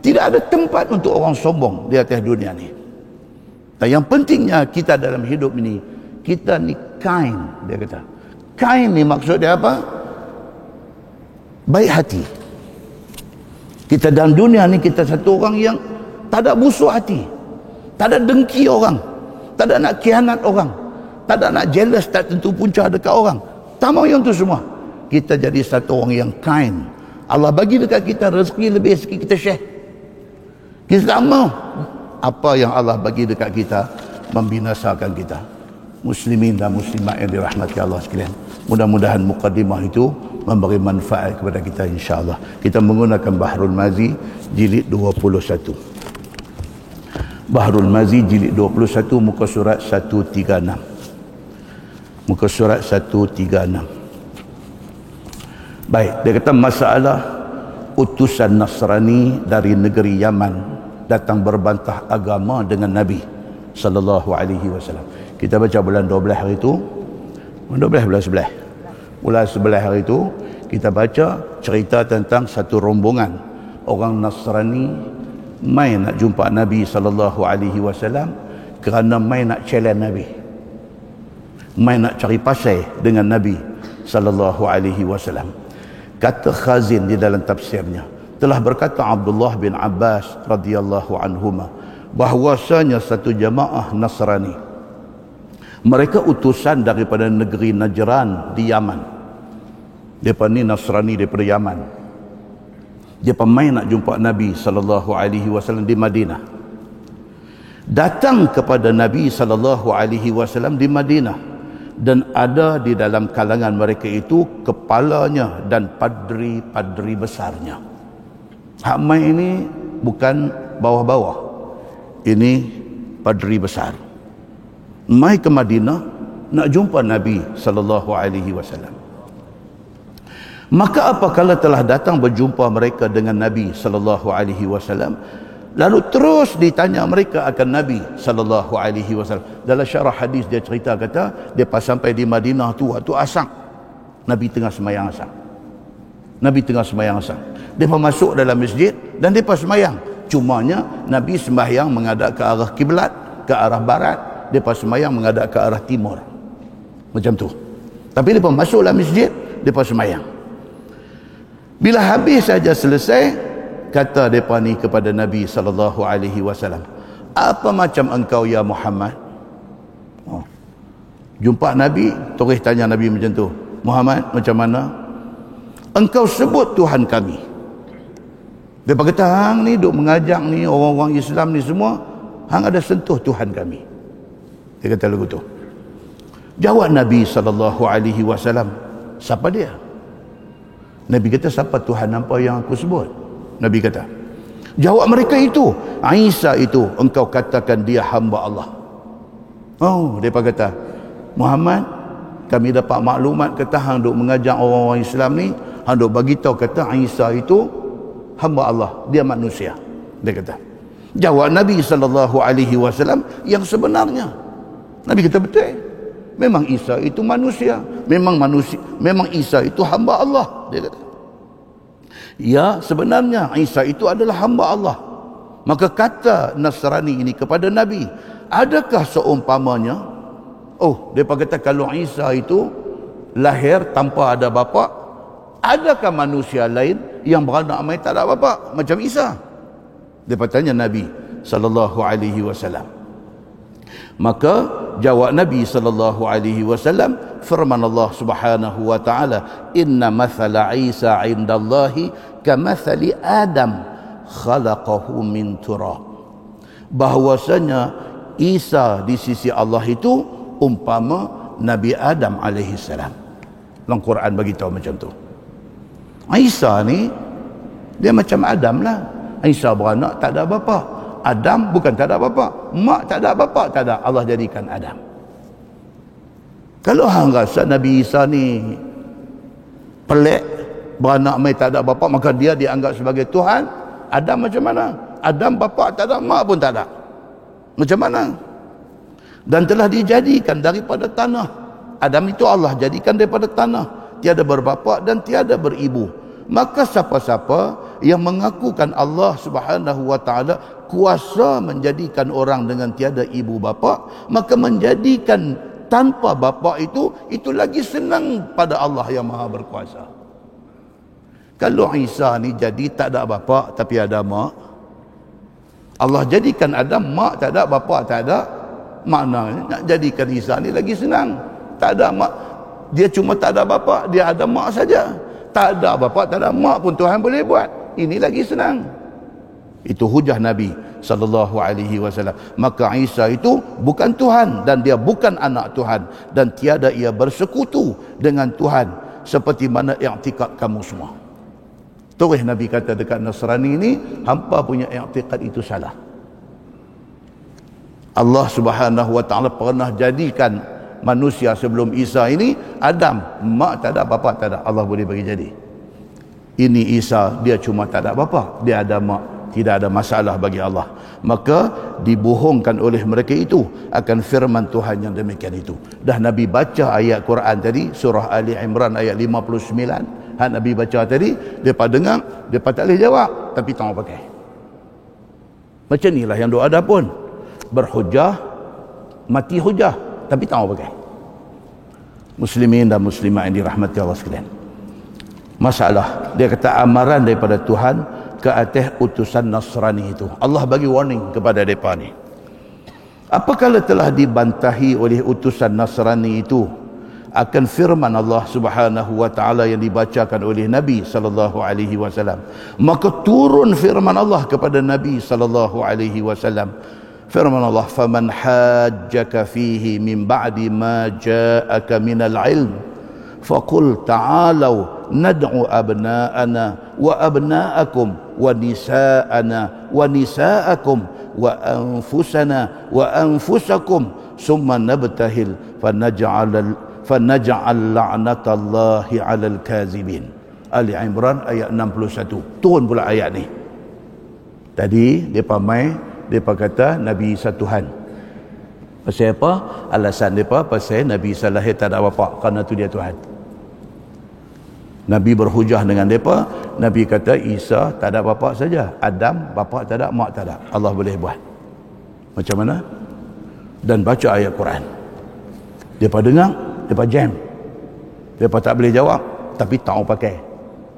Speaker 1: Tidak ada tempat untuk orang sombong di atas dunia ni. Dan yang pentingnya kita dalam hidup ini, kita ni kind, dia kata. Kind ni maksud dia apa? Baik hati. Kita dalam dunia ni kita satu orang yang tak ada busuk hati. Tak ada dengki orang. Tak ada nak khianat orang. Tak ada nak jealous tak tentu punca dekat orang. Tak mahu yang tu semua. Kita jadi satu orang yang kind. Allah bagi dekat kita rezeki lebih sikit, kita share. Kita tak mahu apa yang Allah bagi dekat kita membinasakan kita. Muslimin dan muslimat yang dirahmati Allah sekalian. Mudah-mudahan muqaddimah itu memberi manfaat kepada kita insya-Allah. Kita menggunakan Bahrul Mazi jilid 21. Bahrul Mazi jilid 21 muka surat 136. Muka surat 136. Baik, dia kata masalah utusan Nasrani dari negeri Yaman datang berbantah agama dengan Nabi sallallahu alaihi wasallam. Kita baca bulan 12 hari itu. Bulan 12 bulan 11. Bulan 11 hari itu kita baca cerita tentang satu rombongan orang Nasrani mai nak jumpa Nabi sallallahu alaihi wasallam kerana mai nak challenge Nabi. Mai nak cari pasal dengan Nabi sallallahu alaihi wasallam. Kata Khazin di dalam tafsirnya, telah berkata Abdullah bin Abbas radhiyallahu anhuma bahwasanya satu jamaah Nasrani, mereka utusan daripada negeri Najran di Yaman. Depa ni Nasrani daripada Yaman. Dia pemain nak jumpa Nabi sallallahu alaihi wasallam di Madinah. Datang kepada Nabi sallallahu alaihi wasallam di Madinah. Dan ada di dalam kalangan mereka itu kepalanya dan padri-padri besarnya. Hak mai ini bukan bawah-bawah. Ini padri besar. Mai ke Madinah nak jumpa Nabi sallallahu alaihi wasallam. Maka apabila telah datang berjumpa mereka dengan Nabi sallallahu alaihi wasallam, Lalu terus ditanya mereka akan Nabi sallallahu alaihi wasallam. Dalam syarah hadis dia cerita kata, depa sampai di Madinah tu waktu asar. Nabi tengah sembahyang asar. Nabi tengah sembahyang asar. Depa masuk dalam masjid dan depa sembahyang. Cumanya Nabi sembahyang menghadap ke arah kiblat, ke arah barat. Depa sembahyang menghadap ke arah timur. Macam tu. Tapi depa masuk dalam masjid, depa sembahyang. Bila habis saja selesai, kata mereka ni kepada Nabi sallallahu alaihi wasallam, apa macam engkau ya Muhammad? Jumpa Nabi, terus tanya Nabi macam tu, Muhammad macam mana? Engkau sebut Tuhan kami. Mereka kata, hang ni duk mengajak ni orang-orang Islam ni semua, hang ada sentuh Tuhan kami. Dia kata lagu tu. Jawab Nabi sallallahu alaihi wasallam, siapa dia? Nabi kata, siapa Tuhan apa yang aku sebut? Nabi kata, jawab mereka itu, Isa itu engkau katakan dia hamba Allah. Oh, mereka kata, Muhammad, kami dapat maklumat kata hang duk mengajak orang-orang Islam ni, hang duk bagi tahu kata Isa itu hamba Allah, dia manusia. Dia kata. Jawab Nabi sallallahu alaihi wasallam yang sebenarnya. Nabi kata betul. Memang Isa itu manusia, memang Isa itu hamba Allah, dia kata. Ya, sebenarnya Isa itu adalah hamba Allah. Maka kata Nasrani ini kepada Nabi, adakah seumpamanya? Oh, mereka kata kalau Isa itu lahir tanpa ada bapa, adakah manusia lain yang beranak mai tak ada bapa macam Isa? Mereka tanya Nabi sallallahu alaihi wasallam. Maka jawab Nabi sallallahu alaihi wasallam, firman Allah Subhanahu wa taala, inna mathala Isa 'indallahi kamathali Adam khalaqahu min turab. Bahwasanya Isa di sisi Allah itu umpama Nabi Adam alaihi salam. Dalam Quran bagi tahu macam tu. Isa ni dia macam Adam lah. Isa beranak tak ada bapa. Adam bukan tak ada bapa, mak tak ada bapa, tak ada, Allah jadikan Adam. Kalau hang rasa Nabi Isa ni pelik, beranak mai tak ada bapa, maka dia dianggap sebagai Tuhan. Adam macam mana? Adam bapa tak ada, mak pun tak ada. Macam mana? Dan telah dijadikan daripada tanah. Adam itu Allah jadikan daripada tanah, tiada berbapa dan tiada beribu. Maka siapa-siapa yang mengakukan Allah Subhanahu wa taala kuasa menjadikan orang dengan tiada ibu bapa, maka menjadikan tanpa bapa itu lagi senang pada Allah yang Maha berkuasa. Kalau Isa ni jadi tak ada bapa tapi ada mak, Allah jadikan Adam mak tak ada bapa tak ada, maknanya nak jadikan Isa ni lagi senang. Tak ada mak, dia cuma tak ada bapa, dia ada mak saja. Tak ada bapa, tak ada mak pun Tuhan boleh buat. Ini lagi senang. Itu hujah Nabi sallallahu alaihi wasallam. Maka Isa itu bukan Tuhan dan dia bukan anak Tuhan dan tiada ia bersekutu dengan Tuhan seperti mana i'tikad kamu semua. Terus Nabi kata dekat Nasrani ini, hampa punya i'tikad itu salah. Allah Subhanahu wa taala pernah jadikan manusia sebelum Isa ini Adam, mak tak ada, bapa tak ada, Allah boleh bagi jadi. Ini Isa, dia cuma tak ada bapa, dia ada mak, tidak ada masalah bagi Allah. Maka dibohongkan oleh mereka itu akan firman Tuhan yang demikian itu. Dah Nabi baca ayat Quran tadi, surah Ali Imran ayat 59. Nabi baca tadi, depa dengar, depa tak boleh jawab, tapi tak mau pakai. Macam inilah yang doa ada pun. Berhujah, mati hujah, tapi tak mau pakai. Muslimin dan muslimat yang dirahmati Allah sekalian. Masalah, dia kata amaran daripada Tuhan ke atas utusan Nasrani itu. Allah bagi warning kepada mereka ni. Apakala telah dibantahi oleh utusan Nasrani itu akan firman Allah Subhanahu wa taala yang dibacakan oleh Nabi sallallahu alaihi wasallam, maka turun firman Allah kepada Nabi sallallahu alaihi wasallam. Firman Allah, faman hajjaka fihi min ba'di ma ja'aka minal ilm faqul ta'alau nad'u abna'ana wa abna'akum wa nisa'ana wa nisa'akum wa anfusana wa anfusakum summa nabtahil fanaj'al la'natallahi 'alal kazibin. Ali Imran ayat 61. Turun pula ayat ni. Tadi mereka kata Nabi Isa Tuhan. Pasal apa? Alasan mereka pasal Nabi Isa lahir tak ada bapa, kerana tu dia Tuhan. Nabi berhujah dengan mereka. Nabi kata Isa tak ada bapa saja, Adam bapa tak ada, mak tak ada, Allah boleh buat. Macam mana? Dan baca ayat Quran. Mereka dengar, mereka jam. Mereka tak boleh jawab, tapi tak mau pakai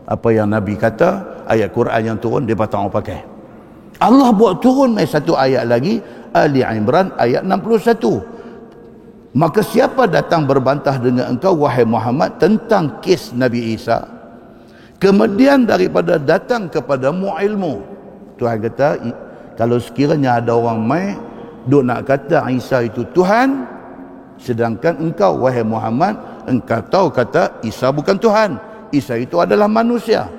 Speaker 1: apa yang Nabi kata. Ayat Quran yang turun mereka tak mau pakai. Allah buat turun satu ayat lagi, Ali Imran ayat 61. Maka siapa datang berbantah dengan engkau wahai Muhammad tentang kes Nabi Isa, kemudian daripada datang kepadamu ilmu. Tuhan kata, kalau sekiranya ada orang duk nak kata Isa itu Tuhan, sedangkan engkau wahai Muhammad, engkau tahu kata Isa bukan Tuhan, Isa itu adalah manusia,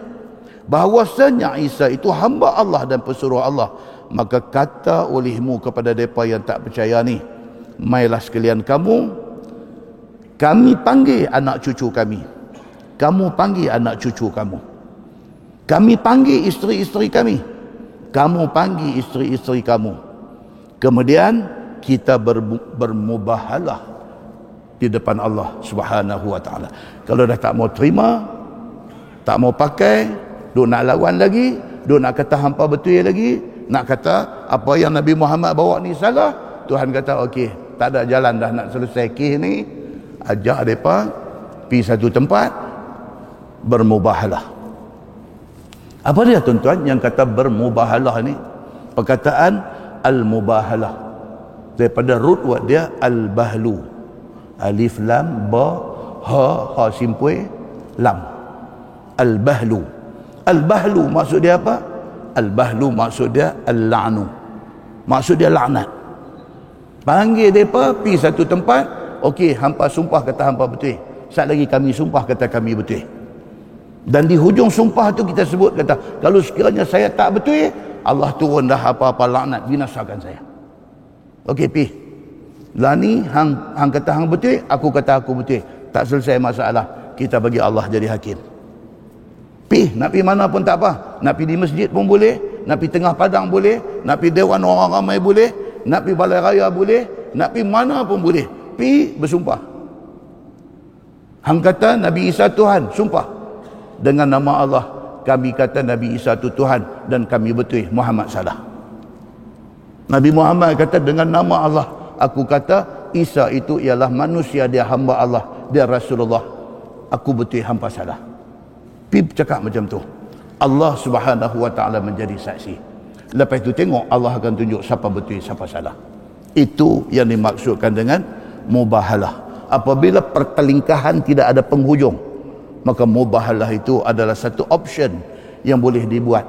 Speaker 1: bahawasanya Isa itu hamba Allah dan pesuruh Allah, maka kata olehmu kepada mereka yang tak percaya ni, mailah sekalian kamu, kami panggil anak cucu kami, kamu panggil anak cucu kamu, kami panggil isteri-isteri kami, kamu panggil isteri-isteri kamu, kemudian kita bermubahalah di depan Allah Subhanahu wa ta'ala. Kalau dah tak mau terima, tak mau pakai, duk nak lawan lagi, duk nak kata hampa betul lagi, nak kata apa yang Nabi Muhammad bawa ni salah, Tuhan kata okey, tak ada jalan dah nak selesai kes ni, ajak mereka pergi satu tempat bermubahalah. Apa dia tuan-tuan yang kata bermubahalah ni? Perkataan al-mubahalah daripada root word dia al-bahlu, alif lam ba ha simpui lam, al-bahlu. Al-bahlu maksud dia apa? Al-bahlu maksud dia al-la'nu, maksud dia laknat. Panggil mereka pergi satu tempat, okey, hampa sumpah kata hampa betul, sat lagi kami sumpah kata kami betul, dan di hujung sumpah tu kita sebut kata, kalau sekiranya saya tak betul, Allah turun dah apa-apa laknat, binasakan saya. Okey, pergi lah ni, hang kata hang betul, aku kata aku betul, tak selesai masalah, kita bagi Allah jadi hakim. Pergi, nak pergi mana pun tak apa, nak pergi di masjid pun boleh, nak pergi tengah padang boleh, nak pergi dewan orang ramai boleh, nak pergi balai raya boleh, nak pergi mana pun boleh, pergi bersumpah. Hang kata Nabi Isa Tuhan, sumpah dengan nama Allah, kami kata Nabi Isa itu Tuhan dan kami betul Muhammad salah. Nabi Muhammad kata dengan nama Allah, aku kata Isa itu ialah manusia, dia hamba Allah, dia Rasulullah, aku betul hampa salah. Pip cakap macam tu, Allah Subhanahu wa ta'ala menjadi saksi. Lepas itu tengok Allah akan tunjuk siapa betul siapa salah. Itu yang dimaksudkan dengan mubahalah. Apabila pertelingkahan tidak ada penghujung, maka mubahalah itu adalah satu option yang boleh dibuat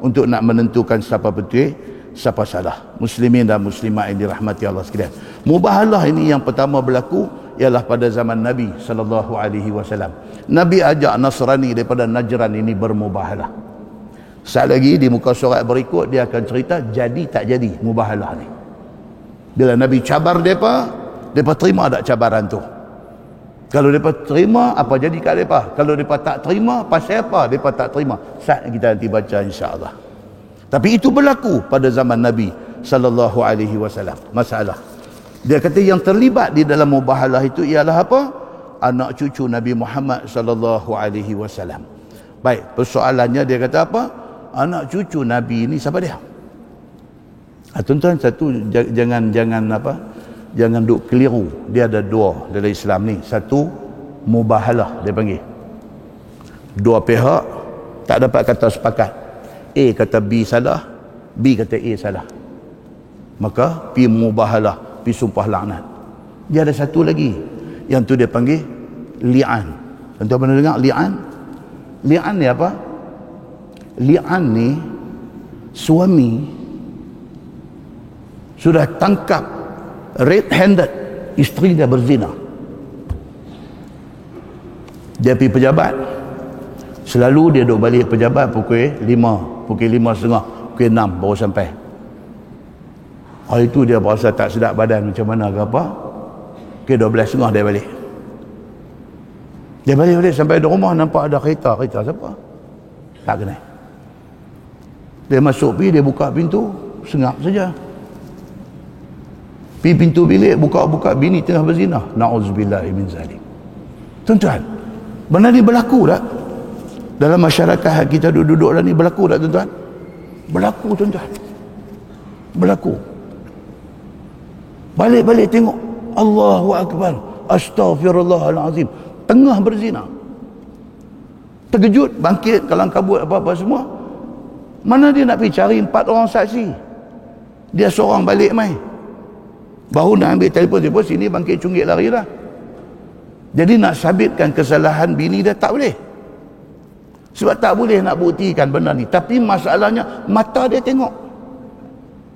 Speaker 1: untuk nak menentukan siapa betul siapa salah. Muslimin dan muslimat yang dirahmati Allah sekalian, mubahalah ini yang pertama berlaku ialah pada zaman Nabi sallallahu alaihi wasallam. Nabi ajak Nasrani daripada Najran ini bermubahalah. Saat lagi di muka surat berikut dia akan cerita jadi tak jadi mubahalah ni. Bila Nabi cabar mereka terima tak cabaran tu? Kalau mereka terima, apa jadi kat mereka? Kalau mereka tak terima, pasal apa mereka tak terima? Saat kita nanti baca insya-Allah. Tapi itu berlaku pada zaman Nabi sallallahu alaihi wasallam. Masalah dia kata yang terlibat di dalam mubahalah itu ialah apa? Anak cucu Nabi Muhammad sallallahu alaihi wasallam. Baik, persoalannya dia kata apa? Anak cucu Nabi ini siapa dia? Tuan-tuan, satu jangan apa? Jangan duk keliru. Dia ada dua dalam Islam ni. Satu mubahalah dia panggil. Dua pihak tak dapat kata sepakat. A kata B salah, B kata A salah. Maka pi mubahalah, pi sumpah laknat. Dia ada satu lagi, yang tu dia panggil li'an. Tuan-tuan pernah dengar li'an? Li'an ni apa? Li'an ni suami sudah tangkap red-handed isteri dia berzina. Dia pergi pejabat, selalu dia duduk balik pejabat pukul 5, pukul 5.30, pukul 6 baru sampai. Hari itu dia berasa tak sedap badan macam mana ke apa, pukul 12.30 dia balik. Dia balik sampai di rumah nampak ada kereta siapa? Tak kenal. Dia masuk pergi, dia buka pintu, sengap saja. Pergi pintu bilik, buka-buka, bini tengah berzina. Na'udzubillahi min zalik. Tuan-tuan, benda ni berlaku tak? Dalam masyarakat kita duduk-duduk dah ni, berlaku tak tuan-tuan? Berlaku tuan-tuan. Berlaku. Balik-balik tengok, Allahu Akbar, Astaghfirullahalazim, tengah berzina. Terkejut, bangkit, kalang kabut apa-apa semua. Mana dia nak pergi cari 4 orang saksi? Dia seorang balik mai. Baru nak ambil telefon, sini bangkit cunggit lari dah. Jadi nak sabitkan kesalahan bini dia tak boleh. Sebab tak boleh nak buktikan benda ni. Tapi masalahnya mata dia tengok.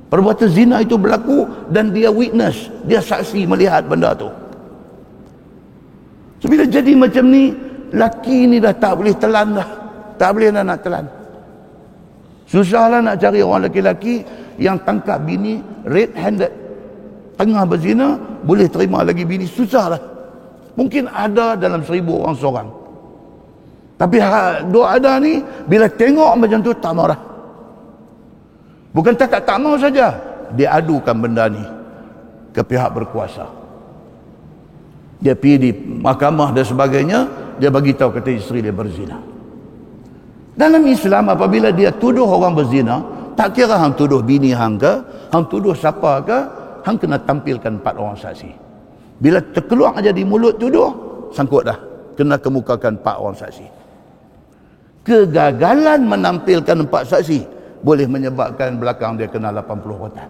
Speaker 1: Perbuatan zina itu berlaku dan dia witness, dia saksi melihat benda tu. So, bila jadi macam ni, laki ni dah tak boleh telan dah. Tak boleh dah nak telan. Susahlah nak cari orang lelaki yang tangkap bini red handed, tengah berzina, boleh terima lagi bini. Susahlah. Mungkin ada dalam 1000 orang seorang. Tapi dua ada ni, bila tengok macam tu tak marah. Bukan tak mau saja, dia adukan benda ni ke pihak berkuasa. Dia pergi di mahkamah dan sebagainya, dia bagi tahu kata isteri dia berzina. Dalam Islam apabila dia tuduh orang berzina, tak kira hang tuduh bini hang ke, hang tuduh siapa ke, hang kena tampilkan 4 orang saksi. Bila terkeluar aja di mulut tuduh, sangkut dah, kena kemukakan 4 orang saksi. Kegagalan menampilkan 4 saksi boleh menyebabkan belakang dia kena 80 rotan.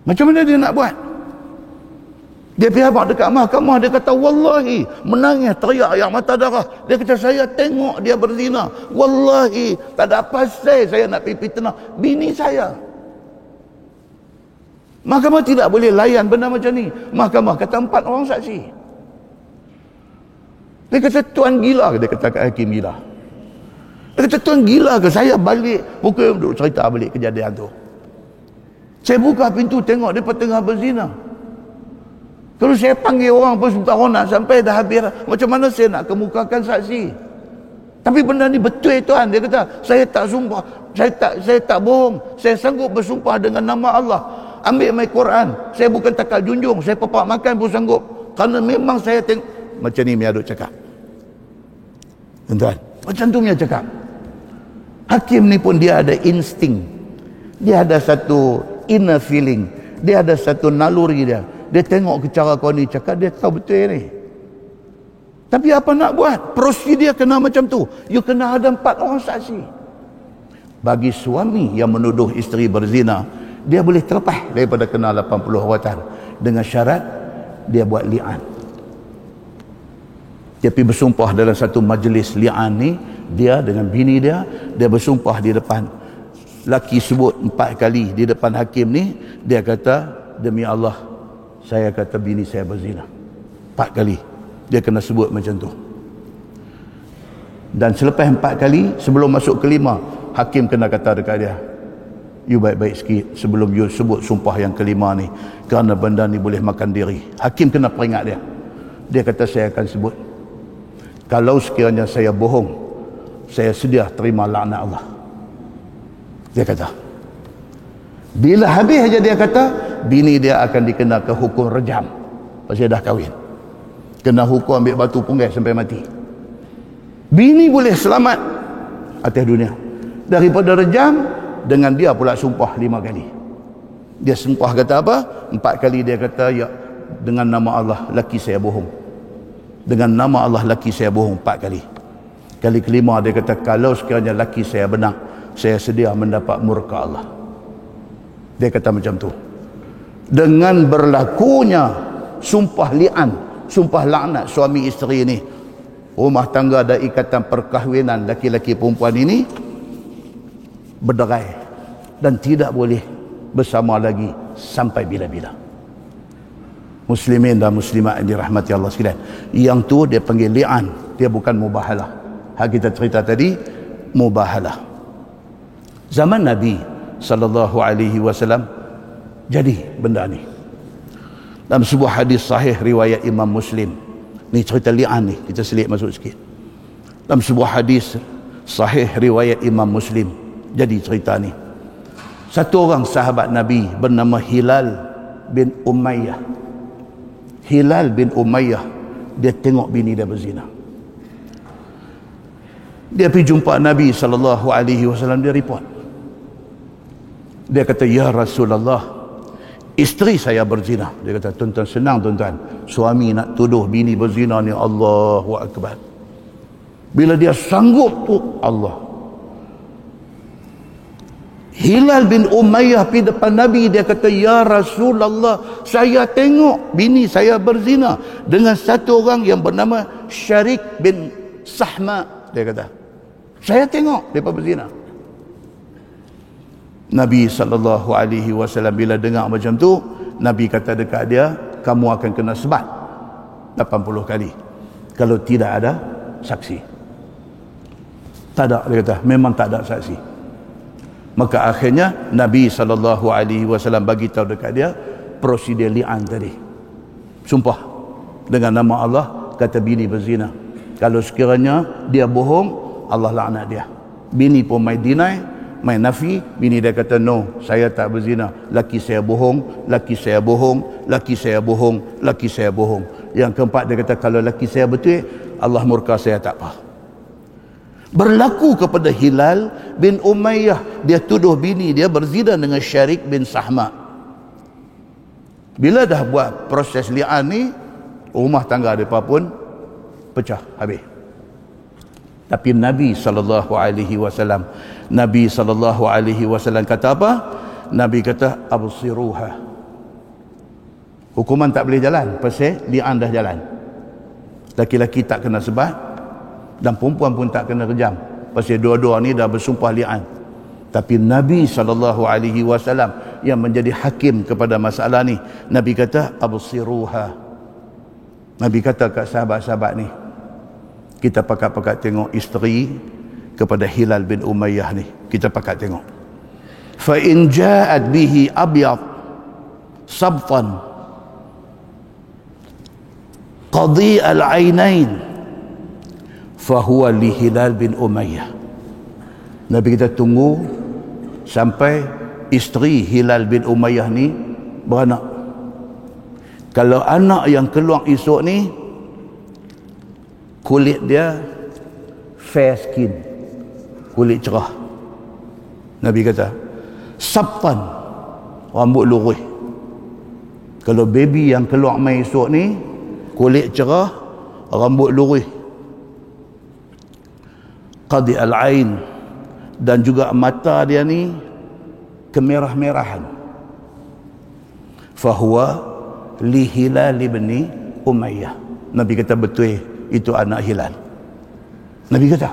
Speaker 1: Macam mana dia nak buat? Dia pergi abang dekat mahkamah, dia kata wallahi, menangis teriak air mata darah. Dia kata saya tengok dia berzina, wallahi tak ada pasal saya nak pergi fitnah bini saya. Mahkamah tidak boleh layan benda macam ni. Mahkamah kata 4 orang saksi. Dia kata tuan gila ke? Dia kata kat hakim gila. Dia kata tuan gila ke? Saya balik pukul duduk cerita balik kejadian tu. Saya buka pintu tengok dia tengah berzina. Kalau saya panggil orang pun sebentar nak sampai dah habis. Macam mana saya nak kemukakan saksi? Tapi benda ni betul tuan. Dia kata saya tak sumpah, saya tak bohong. Saya sanggup bersumpah dengan nama Allah. Ambil mai Quran, saya bukan takal junjung, saya pepak makan pun sanggup. Kerana memang saya tengok. Macam ni Mia duk cakap. Tuan-tuan, macam tu Mia cakap. Hakim ni pun dia ada insting. Dia ada satu inner feeling. Dia ada satu naluri dia. Dia tengok ke cara kau ni cakap, dia tahu betul ni. Tapi apa nak buat? Prosedur kena macam tu. You kena ada 4 orang saksi. Bagi suami yang menuduh isteri berzina, dia boleh terlepas daripada kena 80 rawatan dengan syarat dia buat li'an. Dia pergi bersumpah dalam satu majlis li'an ni, dia dengan bini dia bersumpah di depan. Laki sebut 4 kali di depan hakim ni, dia kata demi Allah saya kata bini saya berzina. 4 kali dia kena sebut macam tu. Dan selepas 4 kali, sebelum masuk kelima, hakim kena kata dekat dia, you baik-baik sikit sebelum you sebut sumpah yang kelima ni, kerana benda ni boleh makan diri. Hakim kena peringat dia. Dia kata saya akan sebut, kalau sekiranya saya bohong, saya sedia terima laknat Allah. Dia kata bila habis aja dia kata bini dia akan dikenakan hukum rejam pasal dah kahwin, kena hukum ambil batu punggai sampai mati. Bini boleh selamat atas dunia daripada rejam, dengan dia pula sumpah 5 kali. Dia sumpah kata apa? 4 kali dia kata ya, dengan nama Allah laki saya bohong, dengan nama Allah laki saya bohong 4 kali. Kali kelima dia kata kalau sekiranya laki saya benar, saya sedia mendapat murka Allah. Dia kata macam tu. Dengan berlakunya sumpah li'an, sumpah laknat suami isteri ini, rumah tangga dan ikatan perkahwinan laki-laki perempuan ini berderai dan tidak boleh bersama lagi sampai bila-bila. Muslimin dan muslimat yang dirahmati Allah sekalian, yang tu dia panggil li'an, dia bukan mubahalah. Hak kita cerita tadi mubahalah. Zaman Nabi sallallahu alaihi wasallam jadi benda ni. Dalam sebuah hadis sahih riwayat Imam Muslim, ni cerita li'an ni, kita selit masuk sikit. Dalam sebuah hadis Sahih riwayat Imam Muslim. Jadi cerita ni, satu orang sahabat Nabi bernama Hilal bin Umayyah. Hilal bin Umayyah, dia tengok bini dia berzina. Dia pergi jumpa Nabi SAW, dia report. Dia kata, ya Rasulullah, isteri saya berzina. Dia kata, tuan-tuan, senang tuan-tuan, suami nak tuduh bini berzina ni, Allahu Akbar. Bila dia sanggup tu, Allah. Hilal bin Umayyah pergi depan Nabi, dia kata, ya Rasulullah, saya tengok bini saya berzina dengan satu orang yang bernama Syarik bin Sahma. Dia kata, saya tengok mereka berzina. Nabi SAW bila dengar macam tu, Nabi kata dekat dia, kamu akan kena sebat 80 kali kalau tidak ada saksi. Tak ada, dia kata, memang tak ada saksi. Maka akhirnya Nabi SAW bagi tahu dekat dia prosedur li'an tadi. Sumpah dengan nama Allah, kata bini berzina. Kalau sekiranya dia bohong, Allah laknat dia. Bini pun main deny, main nafi. Bini dia kata, no, saya tak berzina. Laki saya bohong, laki saya bohong, laki saya bohong, laki saya bohong. Yang keempat dia kata, kalau laki saya betul, Allah murka saya, tak apa. Berlaku kepada Hilal bin Umayyah. Dia tuduh bini dia berzina dengan Syarik bin Sahma. Bila dah buat proses li'an ni, rumah tangga mereka pun pecah habis. Tapi Nabi SAW kata apa? Nabi kata, absiruha. Hukuman tak boleh jalan pasal li'an dah jalan. Laki-laki tak kena sebat dan perempuan pun tak kena rejam pasal dua-dua ni dah bersumpah li'an. Tapi Nabi SAW yang menjadi hakim kepada masalah ni, Nabi kata, absiruha. Nabi kata kat sahabat-sahabat ni, kita pakat-pakat tengok isteri kepada Hilal bin Umayyah ni, kita pakat tengok. Fa in ja'at bihi abyad sabtan qadi al-ainain fahuwa li Hilal bin Umayyah. Nabi kita tunggu sampai isteri Hilal bin Umayyah ni beranak. Kalau anak yang keluar esok ni kulit dia fair skin, kulit cerah, Nabi kata sabtan, rambut lurus. Kalau baby yang keluar mai esok ni kulit cerah, rambut lurus, qadi al-ain, dan juga mata dia ni kemerah-merahan. Fahuwa li Hilal bin Umayyah. Nabi kata betul itu anak Hilal. Nabi kata.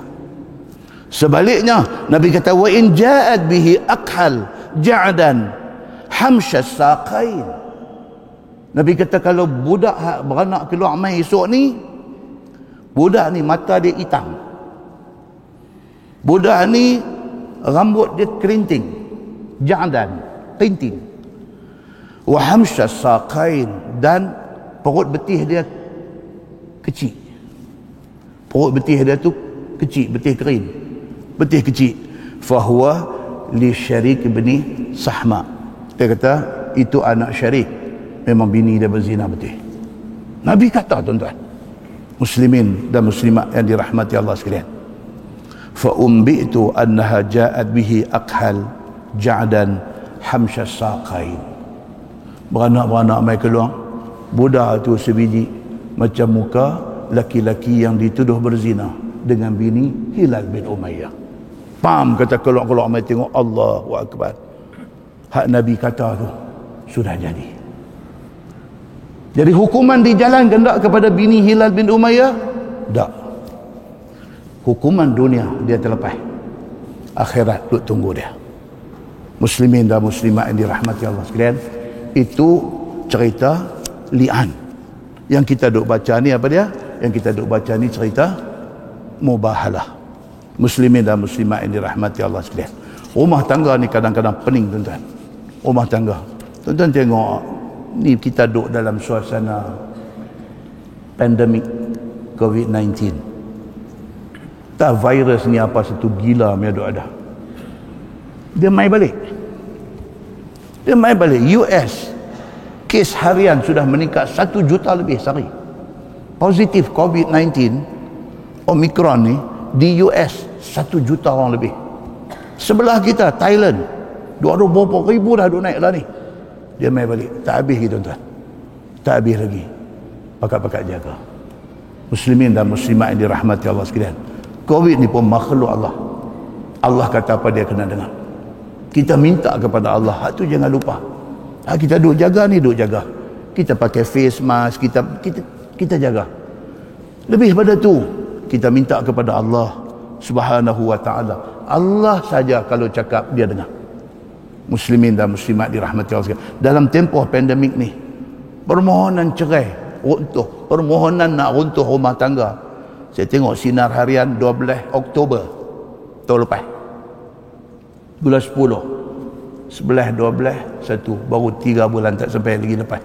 Speaker 1: Sebaliknya Nabi kata, wa in ja'at bihi akhal ja'dan hamsyas saqain. Nabi kata kalau budak beranak keluar mai esok ni, budak ni mata dia hitam, budak ni rambut dia kerinting, ja'dan, kerinting, wa hamsyas saqain, dan perut betih dia kecil. Perut betih dia tu kecil, betih kering, betih kecil. Fahuwa li Syarik bin Sahma. Dia kata itu anak Syarik, memang bini dia berzina betul. Nabi kata, tuan-tuan muslimin dan muslimat yang dirahmati Allah sekalian, fa umbitu annaha ja'at bihi akhal ja'dan hamsyas saqain. Beranak-beranak mai keluar, budak tu sebiji macam muka laki-laki yang dituduh berzina dengan bini Hilal bin Umayyah. Pam kata keluar-keluar mai tengok, Allahu Akbar. Hak Nabi kata tu sudah jadi. Jadi hukuman dijalankan tak kepada bini Hilal bin Umayyah? Tak. Hukuman dunia dia terlepas, akhirat duk tunggu dia. Muslimin dan muslimat yang dirahmati Allah sekalian, itu cerita li'an. Yang kita duk baca ni apa dia? Yang kita duk baca ni cerita mubahalah. Muslimin dan muslimat yang dirahmati Allah sekalian, rumah tangga ni kadang-kadang pening, tuan-tuan. Rumah tangga, tuan-tuan tengok ni, kita duk dalam suasana pandemik COVID-19. Tak, virus ni apa satu gila ada. Dia mai balik. US kes harian sudah meningkat 1 juta lebih sehari. Positif COVID-19 Omicron ni di US 1 juta orang lebih. Sebelah kita Thailand 20 ribu dah duk naik lah ni. Dia mai balik. Tak habis gitu tuan. Tak habis lagi. Pakat-pakat jaga. Muslimin dan muslimat yang dirahmati Allah sekalian. COVID ni pun makhluk Allah. Allah kata apa dia kena dengar. Kita minta kepada Allah, hak tu jangan lupa. Kita duk jaga ni, duk jaga. Kita pakai face mask, kita jaga. Lebih pada tu, kita minta kepada Allah Subhanahu wa taala. Allah saja kalau cakap dia dengar. Muslimin dan muslimat dirahmati Allah sekalian. Dalam tempoh pandemik ni, permohonan cerai runtuh, permohonan nak runtuh rumah tangga. Saya tengok Sinar Harian 12 Oktober tahun lepas. Bulan 10, 11, 12, 1, baru 3 bulan tak sampai lagi lepas.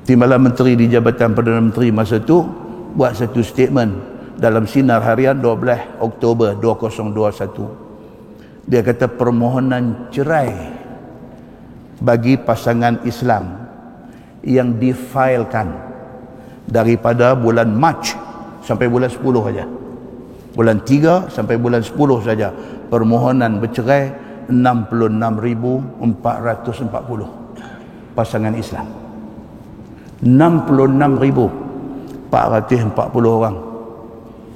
Speaker 1: Timbalan Menteri di Jabatan Perdana Menteri masa tu buat satu statement dalam Sinar Harian 12 Oktober 2021. Dia kata permohonan cerai bagi pasangan Islam yang difailkan daripada bulan Mac sampai bulan 10 saja. Bulan 3 sampai bulan 10 saja permohonan bercerai 66,440 pasangan Islam. 66,440 orang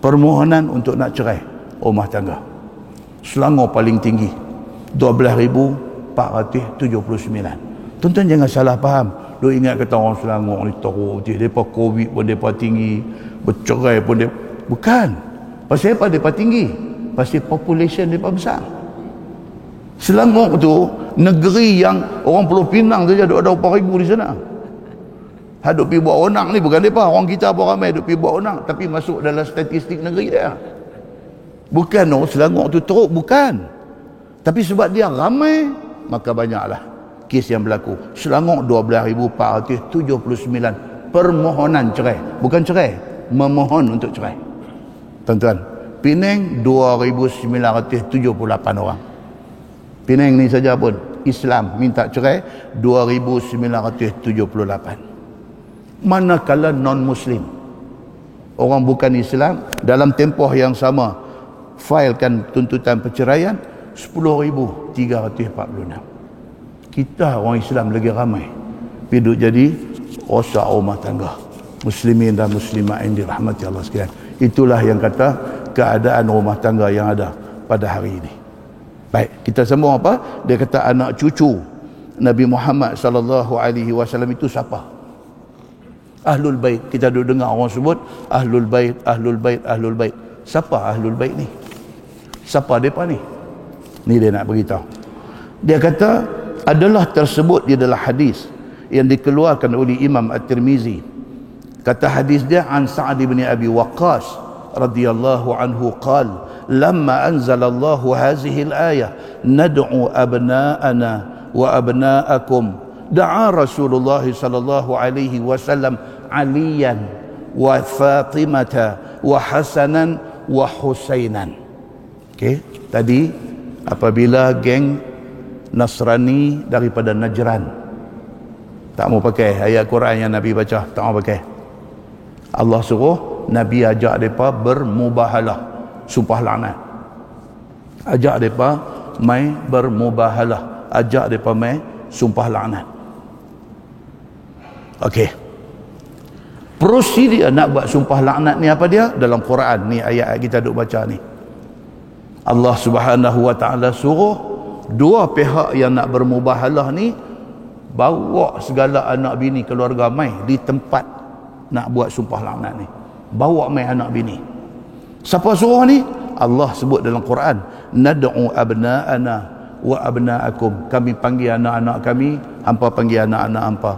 Speaker 1: permohonan untuk nak cerai rumah tangga. Selangor paling tinggi 12,479. Tuan-tuan jangan salah faham. Duk ingat kata orang Selangor ni teruk, depa COVID pun depa tinggi, bercerai pun dia bukan. Pasal apa depa tinggi? Pasal population depa besar. Selangor tu negeri yang orang Pulau Pinang saja ada 4,000 di sana. Haduk pi buat onang ni bukan depa, orang kita apa ramai duk pi buat onang, tapi masuk dalam statistik negeri dia. Bukan Selangor tu teruk, bukan. Tapi sebab dia ramai, maka banyaklah kes yang berlaku. Selangor 12,479 permohonan cerai, bukan cerai, memohon untuk cerai. Tuan-tuan, Penang 2,978 orang. Penang ni saja pun Islam minta cerai 2,978. Manakala non-Muslim, orang bukan Islam, dalam tempoh yang sama failkan tuntutan perceraian 10,346. Kita orang Islam lagi ramai hidup jadi rosak rumah tangga. Muslimin dan muslimat yang dirahmati Allah sekalian. Itulah yang kata keadaan rumah tangga yang ada pada hari ini. Baik, kita sambung apa? Dia kata anak cucu Nabi Muhammad sallallahu alaihi wasallam itu siapa? Ahlul Bait. Kita dulu dengar orang sebut Ahlul Bait, Ahlul Bait, Ahlul Bait. Siapa Ahlul Bait ni? Siapa depa ni? Ni dia nak beritahu. Dia kata adalah tersebut di dalam hadis yang dikeluarkan oleh Imam At-Tirmizi. Kata hadis dia an Sa'ad bin Abi Waqqas radhiyallahu anhu qala lamma anzalallahu hadhihi al-ayah nad'u abna'ana wa abna'akum da'a Rasulullah sallallahu alaihi wasallam Aliyan wa Fatimata wa Hasanan wa Husainan. Okey, tadi apabila geng Nasrani daripada Najran tak mau pakai ayat Quran yang Nabi baca, tak mau pakai. Allah suruh Nabi ajak mereka bermubahalah, sumpah laknat. Ajak mereka mai bermubahalah, ajak mereka mai sumpah laknat. Okey. Prosedur nak buat sumpah laknat ni apa dia? Dalam Quran ni ayat kita duk baca ni. Allah Subhanahu wa taala suruh dua pihak yang nak bermubahalah ni bawa segala anak bini keluarga mai di tempat nak buat sumpah laknat ni. Bawa mai anak bini. Siapa suruh ni? Allah sebut dalam Quran, nad'u abna'ana wa abna'akum. Kami panggil anak-anak kami, hampa panggil anak-anak hampa.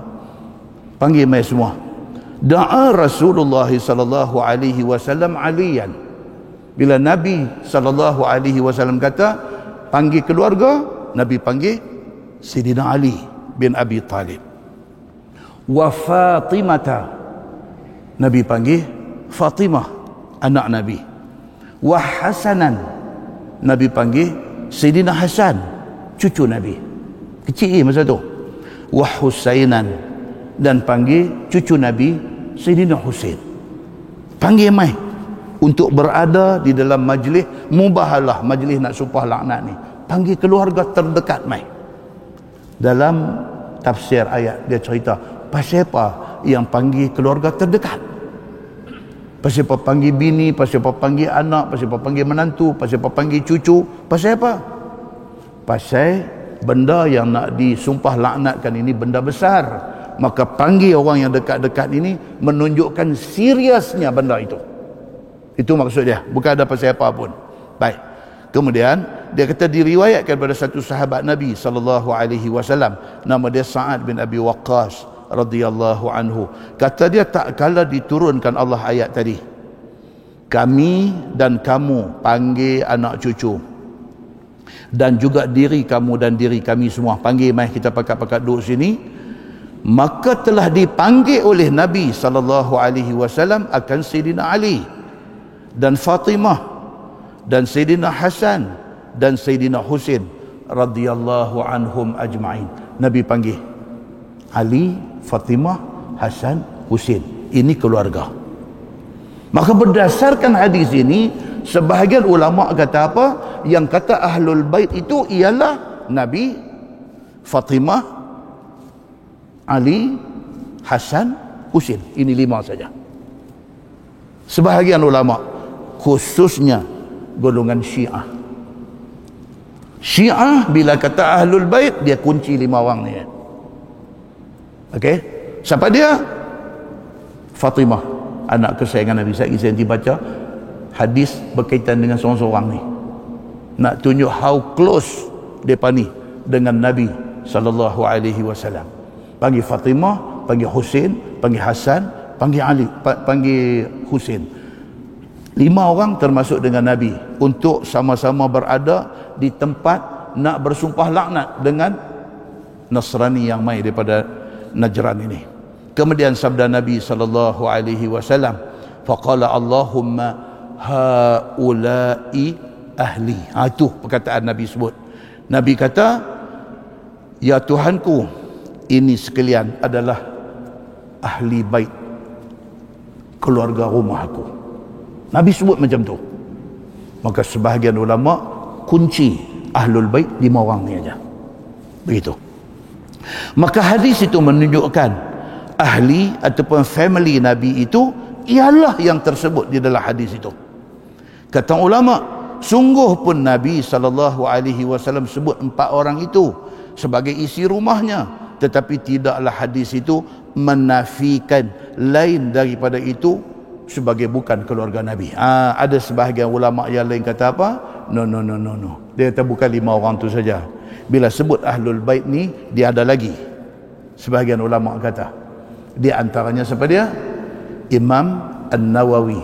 Speaker 1: Panggil mai semua. Da'a Rasulullah sallallahu alaihi wasallam Aliyan. Bila Nabi sallallahu alaihi wasallam kata panggil keluarga, Nabi panggil Sayyidina Ali bin Abi Talib. Wa Fatimata, Nabi panggil Fatimah anak Nabi. Wa Hasanan, Nabi panggil Sayyidina Hasan, cucu Nabi. Kecil masa tu. Wa Husainan, dan panggil cucu Nabi Sayyidina Husain. Panggil mai untuk berada di dalam majlis mubahalah, majlis nak sumpah laknat ni. Panggil keluarga terdekat mai. Dalam tafsir ayat dia cerita pasal apa yang panggil keluarga terdekat. Pasal apa panggil bini, pasal apa panggil anak, pasal apa panggil menantu, pasal apa panggil cucu, pasal apa? Pasal benda yang nak disumpah laknatkan ini benda besar. Maka panggil orang yang dekat-dekat ini menunjukkan seriusnya benda itu. Itu maksud dia, bukan ada pasal apa pun. Baik. Kemudian dia kata diriwayatkan pada satu sahabat Nabi SAW, nama dia Sa'ad bin Abi Waqqas radhiyallahu anhu. Kata dia, tak kala diturunkan Allah ayat tadi, kami dan kamu panggil anak cucu, dan juga diri kamu dan diri kami semua panggil, mai kita pakat-pakat duduk sini. Maka telah dipanggil oleh Nabi SAW akan Sayyidina Ali dan Fatimah dan Sayyidina Hasan dan Sayyidina Husain radhiyallahu anhum ajma'in. Nabi panggil Ali, Fatimah, Hasan, Husain. Ini keluarga. Maka berdasarkan hadis ini, sebahagian ulama kata apa? Yang kata Ahlul Bait itu ialah Nabi, Fatimah, Ali, Hasan, Husain. Ini 5 saja. Sebahagian ulama, khususnya golongan Syiah. Syiah bila kata Ahlul Bait, dia kunci 5 orang ni. Okey, siapa dia? Fatimah, anak kesayangan Nabi. Saya nanti baca hadis berkaitan dengan seorang-seorang ni, nak tunjuk how close depa ni dengan Nabi sallallahu alaihi wasallam. Panggil Fatimah, panggil Husain, panggil Hasan, panggil Ali, panggil Husain. 5 orang termasuk dengan Nabi untuk sama-sama berada di tempat nak bersumpah laknat dengan Nasrani yang mai daripada Najran ini. Kemudian sabda Nabi sallallahu alaihi wasallam, faqala Allahumma haula'i ahli. Itu perkataan Nabi sebut. Nabi kata, ya Tuhanku, ini sekalian adalah ahli bait, keluarga rumah aku. Nabi sebut macam tu. Maka sebahagian ulama kunci Ahlul Bait 5 orang ni aja. Begitu. Maka hadis itu menunjukkan ahli ataupun family Nabi itu ialah yang tersebut di dalam hadis itu. Kata ulama, sungguh pun Nabi SAW sebut 4 orang itu sebagai isi rumahnya, tetapi tidaklah hadis itu menafikan lain daripada itu sebagai bukan keluarga Nabi. Ada sebahagian ulama yang lain kata apa? No. Dia kata bukan 5 orang tu saja. Bila sebut Ahlul Bait ni, dia ada lagi. Sebahagian ulama kata, di antaranya siapa dia? Imam An-Nawawi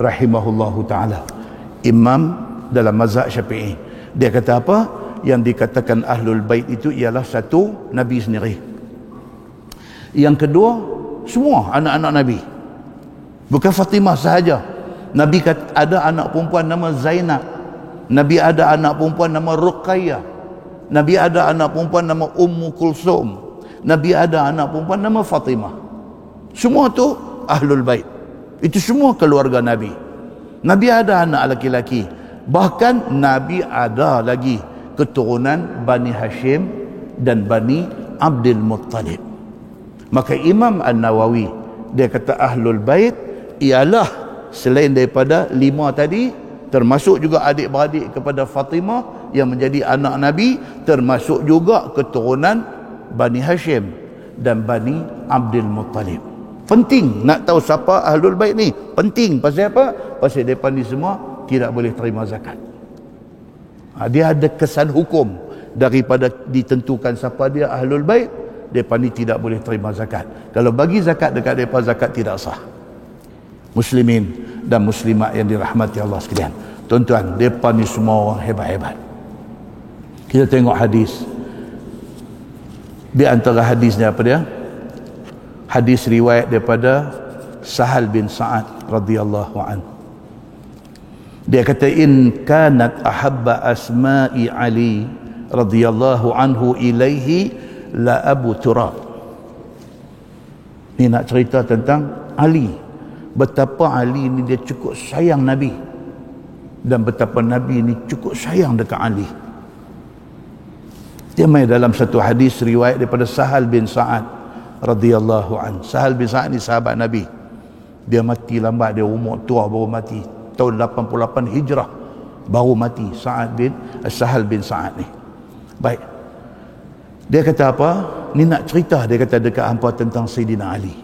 Speaker 1: rahimahullahu ta'ala, imam dalam mazhab Syafi'i. Dia kata apa? Yang dikatakan Ahlul Bait itu ialah satu, Nabi sendiri. Yang kedua, semua anak-anak Nabi. Bukan Fatimah sahaja. Nabi ada anak perempuan nama Zainab. Nabi ada anak perempuan nama Ruqayyah. Nabi ada anak perempuan nama Ummu Kulsum. Nabi ada anak perempuan nama Fatimah. Semua tu Ahlul Bait. Itu semua keluarga Nabi. Nabi ada anak laki-laki. Bahkan Nabi ada lagi keturunan Bani Hashim dan Bani Abdul Muttalib. Maka Imam An-Nawawi, dia kata Ahlul Bait ialah selain daripada 5 tadi, termasuk juga adik-beradik kepada Fatimah yang menjadi anak Nabi, termasuk juga keturunan Bani Hashim dan Bani Abdul Muttalib. Penting nak tahu siapa Ahlul Bait ni. Penting. Pasal apa? Pasal mereka ni semua tidak boleh terima zakat. Dia ada kesan hukum daripada ditentukan siapa dia Ahlul Bait. Mereka ni tidak boleh terima zakat. Kalau bagi zakat dekat mereka, zakat tidak sah. Muslimin dan muslimat yang dirahmati Allah sekalian, tuan-tuan, mereka ni semua orang hebat-hebat. Kita tengok hadis. Di antara hadisnya apa dia? Hadis riwayat daripada Sahal bin Sa'ad radhiyallahu anhu. Dia kata, in kanat ahabba asma'i Ali radhiyallahu anhu ilaihi la Abu Turab. Ni nak cerita tentang Ali, betapa Ali ni dia cukup sayang Nabi, dan betapa Nabi ni cukup sayang dekat Ali. Dia mai dalam satu hadis riwayat daripada Sahal bin Sa'ad radhiyallahu an. Sahal bin Sa'ad ni sahabat Nabi. Dia mati lambat, dia umur tua baru mati, tahun 88 Hijrah baru mati Sahal bin Sa'ad ni. Baik, dia kata apa? Ni nak cerita, dia kata dekat hampa tentang Sayyidina Ali.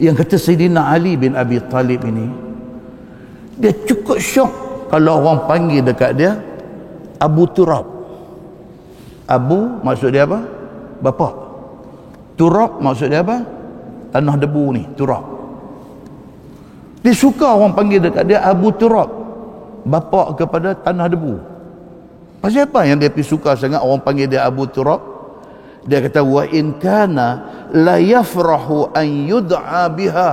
Speaker 1: Yang kata Sayyidina Ali bin Abi Talib ini, dia cukup syok kalau orang panggil dekat dia Abu Turab. Abu maksud dia apa? Bapa. Turab maksud dia apa? Tanah debu ni, turab. Dia suka orang panggil dekat dia Abu Turab, bapa kepada tanah debu. Pasal apa yang dia pergi suka sangat orang panggil dia Abu Turab? Dia kata, wa in kana la yafrahu an yud'a biha.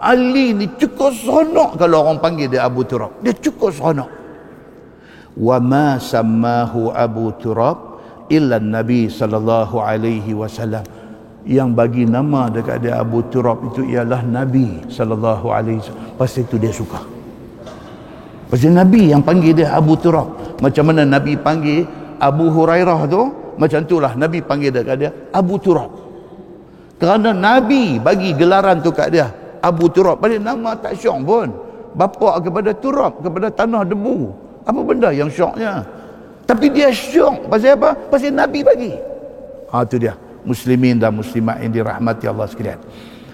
Speaker 1: Ali ni cukup seronok kalau orang panggil dia Abu Turab. Dia cukup seronok. Wa ma sammahu Abu Turab illa Nabi sallallahu alaihi wasallam. Yang bagi nama dekat dia Abu Turab itu ialah Nabi sallallahu alaihi wasallam. Pasal itu dia suka. Pasal Nabi yang panggil dia Abu Turab. Macam mana Nabi panggil Abu Hurairah tu, macam itulah Nabi panggil dekat dia Abu Turab. Kerana Nabi bagi gelaran tu kat dia Abu Turab. Padahal nama tak syok pun. Bapa kepada turab, kepada tanah debu. Apa benda yang syoknya? Tapi dia syok. Pasal apa? Pasal Nabi bagi. Itu dia. Muslimin dan muslimat yang dirahmati Allah sekalian.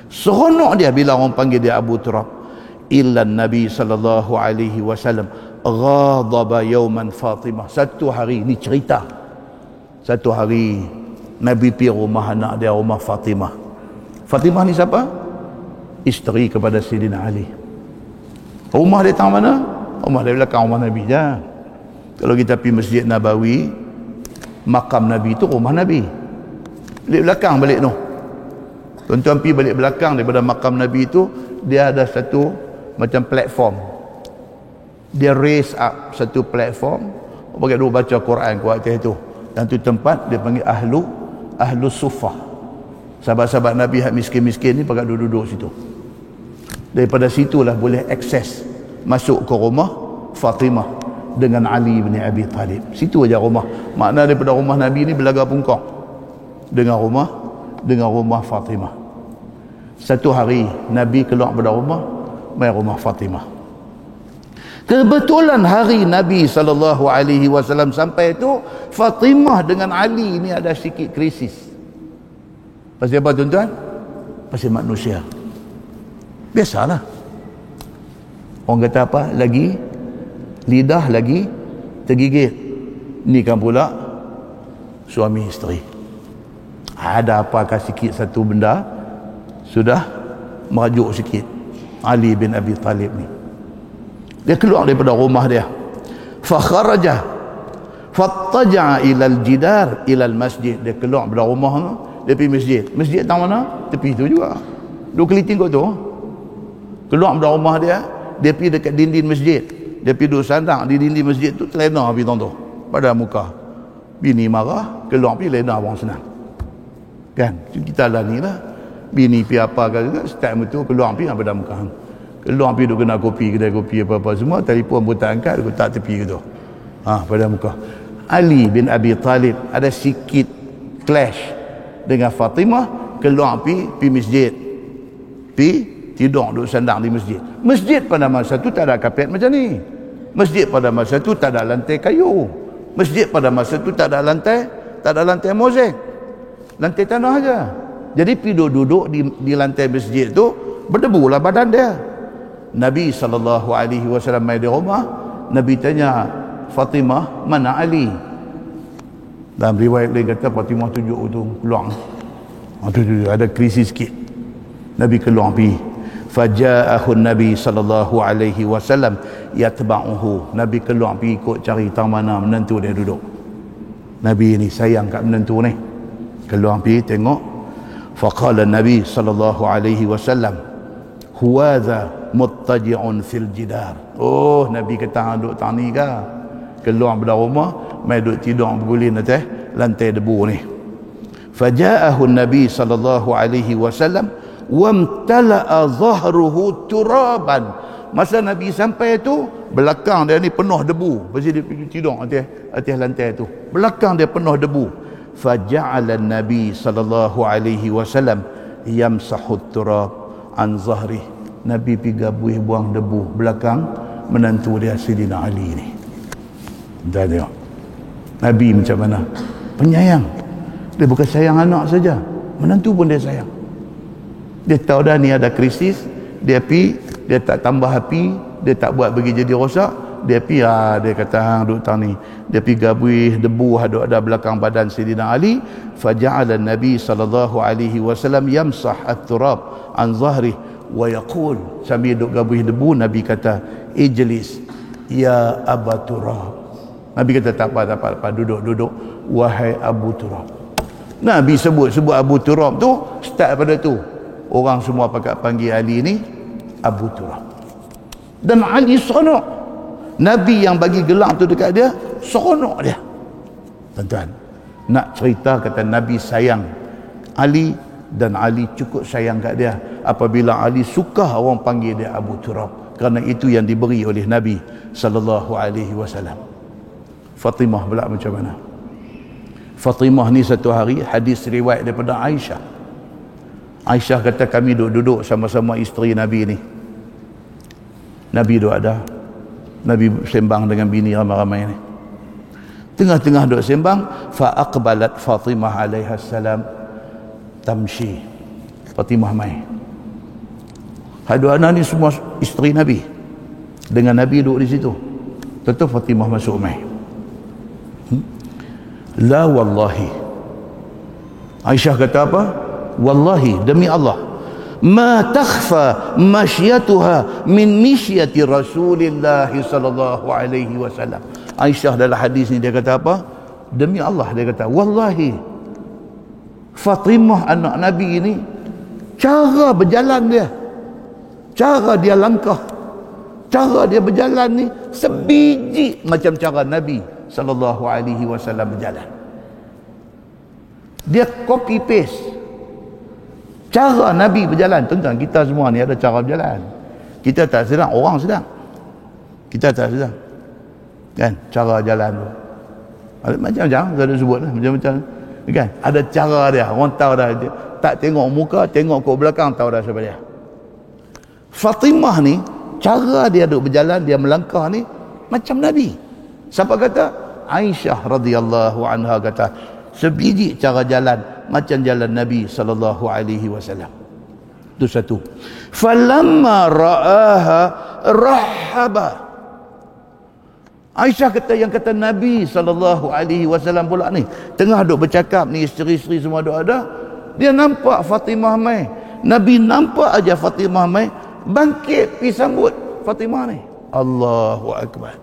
Speaker 1: Seronok dia bila orang panggil dia Abu Turab. Illa Nabi sallallahu alaihi wasallam ghadaba yawman Fatimah. Satu hari, ni cerita. Satu hari Nabi pergi rumah anak dia, rumah Fatimah. Fatimah ni siapa? Isteri kepada Sayyidina Ali. Rumah dia tang mana? Rumah dia belakang rumah Nabi je. Kalau kita pergi Masjid Nabawi, makam Nabi tu rumah Nabi. Balik belakang balik tu. Tuan-tuan pergi balik belakang daripada makam Nabi tu, dia ada satu macam platform. Dia raise up satu platform, bagi dulu baca Quran kat atas tu. Dan tu tempat dia panggil ahlu suffah. Sahabat-sahabat Nabi hak miskin-miskin ni pakai duduk-duduk situ. Daripada situlah boleh akses masuk ke rumah Fatimah dengan Ali bin Abi Talib. Situ aja rumah. Makna daripada rumah Nabi ni belaga pungkong dengan rumah Fatimah. Satu hari Nabi keluar dari rumah, mai rumah Fatimah. Kebetulan hari Nabi SAW sampai itu, Fatimah dengan Ali ni ada sikit krisis. Pasal apa tuan-tuan? Pasal manusia. Biasalah. Orang kata apa? Lagi lidah lagi tergigit. Ni kan pula suami isteri. Ada apakah sikit satu benda sudah merajuk sikit. Ali bin Abi Talib ni, dia keluar daripada rumah dia. Fa kharaja fattaja'a ila al-jidar ila al-masjid. Dia keluar daripada rumah tu, dia pergi masjid. Masjid tahu mana? Tepi tu juga. Dua keliting kot tu. Keluar dari rumah dia, dia pergi dekat dinding masjid. Dia pergi duduk sandang di dinding masjid tu, terlena pergi tu pada muka. Bini marah, keluar pergi lena orang senang. Kan? Kita lah ni lah. Bini pergi apa kan, style tu keluar pergi pada muka. Keluar pergi duduk kena kopi, kedai kopi apa-apa semua, telefon pun tak angkat, tak tepi gitu. Pada muka. Ali bin Abi Talib ada sikit clash dengan Fatimah, keluar pergi masjid. Pergi tidur duduk sandang di masjid. Masjid pada masa tu tak ada kapet macam ni. Masjid pada masa tu tak ada lantai kayu. Masjid pada masa tu tak ada lantai mozaik. Lantai tanah aja. Jadi pergi duduk di lantai masjid tu, berdebulah badan dia. Nabi SAW mai di rumah, Nabi tanya Fatimah, mana Ali? Dalam riwayat lain kata Fatimah tunjuk tu keluar. Ada krisis sikit. Nabi keluar pergi. Faja'ahu Nabi sallallahu alaihi wasallam yatba'uhu. Nabi keluar pergi ikut cari tahu mana menantu dia duduk. Nabi ni sayang kat menantu ni. Keluar pergi tengok. Faqala Nabi sallallahu alaihi wasallam, huwadha muttaji'un fil jidar. Oh, Nabi kata hang duk tani ke? Keluar dari rumah, mai duk tidur berguling atas lantai debu ni. Faja'ahu Nabi sallallahu alaihi wasallam wamtala'a dhahruhu turaban. Masa Nabi sampai tu, belakang dia ni penuh debu. Pasal dia pergi tidur atas lantai tu. Belakang dia penuh debu. Faja'ala Nabi sallallahu alaihi wasallam yamsahu turab an zahri. Nabi pergi buang debu belakang menantu dia Sayyidina Ali ni. Dah tengok Nabi macam mana penyayang. Dia bukan sayang anak saja, menantu pun dia sayang. Dia tahu dah ni ada krisis, dia pi, dia tak tambah api, dia tak buat bagi jadi rosak, dia pi dia kata hang duk tang ni, dia pi gabui debu ada belakang badan Sayyidina Ali. Faja'ala Nabi sallallahu alaihi wasallam yamsah at-turab an zahri wa yaqul, sambil duk gabui debu Nabi kata, ijlis ya Aba Turab. Nabi kata tak apa, duduk wahai Abu Turab. Nabi sebut Abu Turab tu, start pada tu orang semua panggil Ali ni Abu Turab. Dan Ali seronok. Nabi yang bagi gelar tu dekat dia, seronok dia. Tuan-tuan, nak cerita kata Nabi sayang Ali, dan Ali cukup sayang kat dia apabila Ali suka orang panggil dia Abu Turab, kerana itu yang diberi oleh Nabi sallallahu alaihi wasallam. Fatimah pula macam mana? Fatimah ni satu hari, hadis riwayat daripada Aisyah. Aisyah kata kami duduk sama-sama isteri Nabi ni. Nabi duduk ada. Nabi sembang dengan bini ramai-ramai ni. Tengah-tengah duduk sembang, fa aqbalat Fatimah alaiha salam tamshi. Fatimah mai. Hadu anak ni semua isteri Nabi. Dengan Nabi duduk di situ. Tentu Fatimah masuk mai. La wallahi. Aisyah kata apa? Wallahi, demi Allah, ma takhfa masyiatuha min misyati Rasulillah sallallahu alaihi wasallam. Aisyah dalam hadis ni dia kata apa? Demi Allah, dia kata wallahi, Fatimah anak Nabi ini, cara berjalan dia, cara dia langkah, cara dia berjalan ni sebiji macam cara Nabi sallallahu alaihi wasallam berjalan. Dia copy paste cara Nabi berjalan. Tuan-tuan, kita semua ni ada cara berjalan. Kita tak sedang, orang sedang. Kita tak sedang. Kan? Cara jalan tu. Macam-macam, saya ada sebut lah. Macam-macam. Kan? Ada cara dia. Orang tahu dah. Dia tak tengok muka, tengok ke belakang, tahu dah siapa dia. Fatimah ni, cara dia duk berjalan, dia melangkah ni, macam Nabi. Siapa kata? Aisyah radhiyallahu anha kata, sebiji cara jalan macam jalan Nabi sallallahu alaihi wasallam. Itu satu. Falamma ra'aha rahaba. Aisyah kata, yang kata Nabi sallallahu alaihi wasallam pula ni, tengah duk bercakap ni, isteri-isteri semua duk ada, dia nampak Fatimah mai. Nabi nampak aja Fatimah mai, bangkit pergi sambut Fatimah ni. Allahu akbar.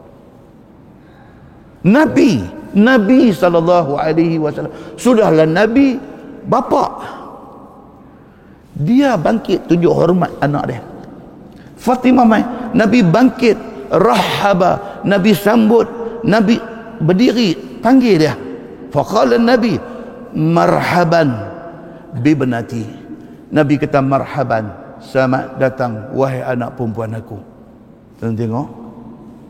Speaker 1: Nabi sallallahu alaihi wasallam, sudahlah Nabi bapa, dia bangkit tunjuk hormat anak dia. Fatimah mai, Nabi bangkit, rahaba, Nabi sambut, Nabi berdiri panggil dia. Faqala Nabi marhaban bibnati. Nabi kata marhaban, selamat datang wahai anak perempuan aku. Tengok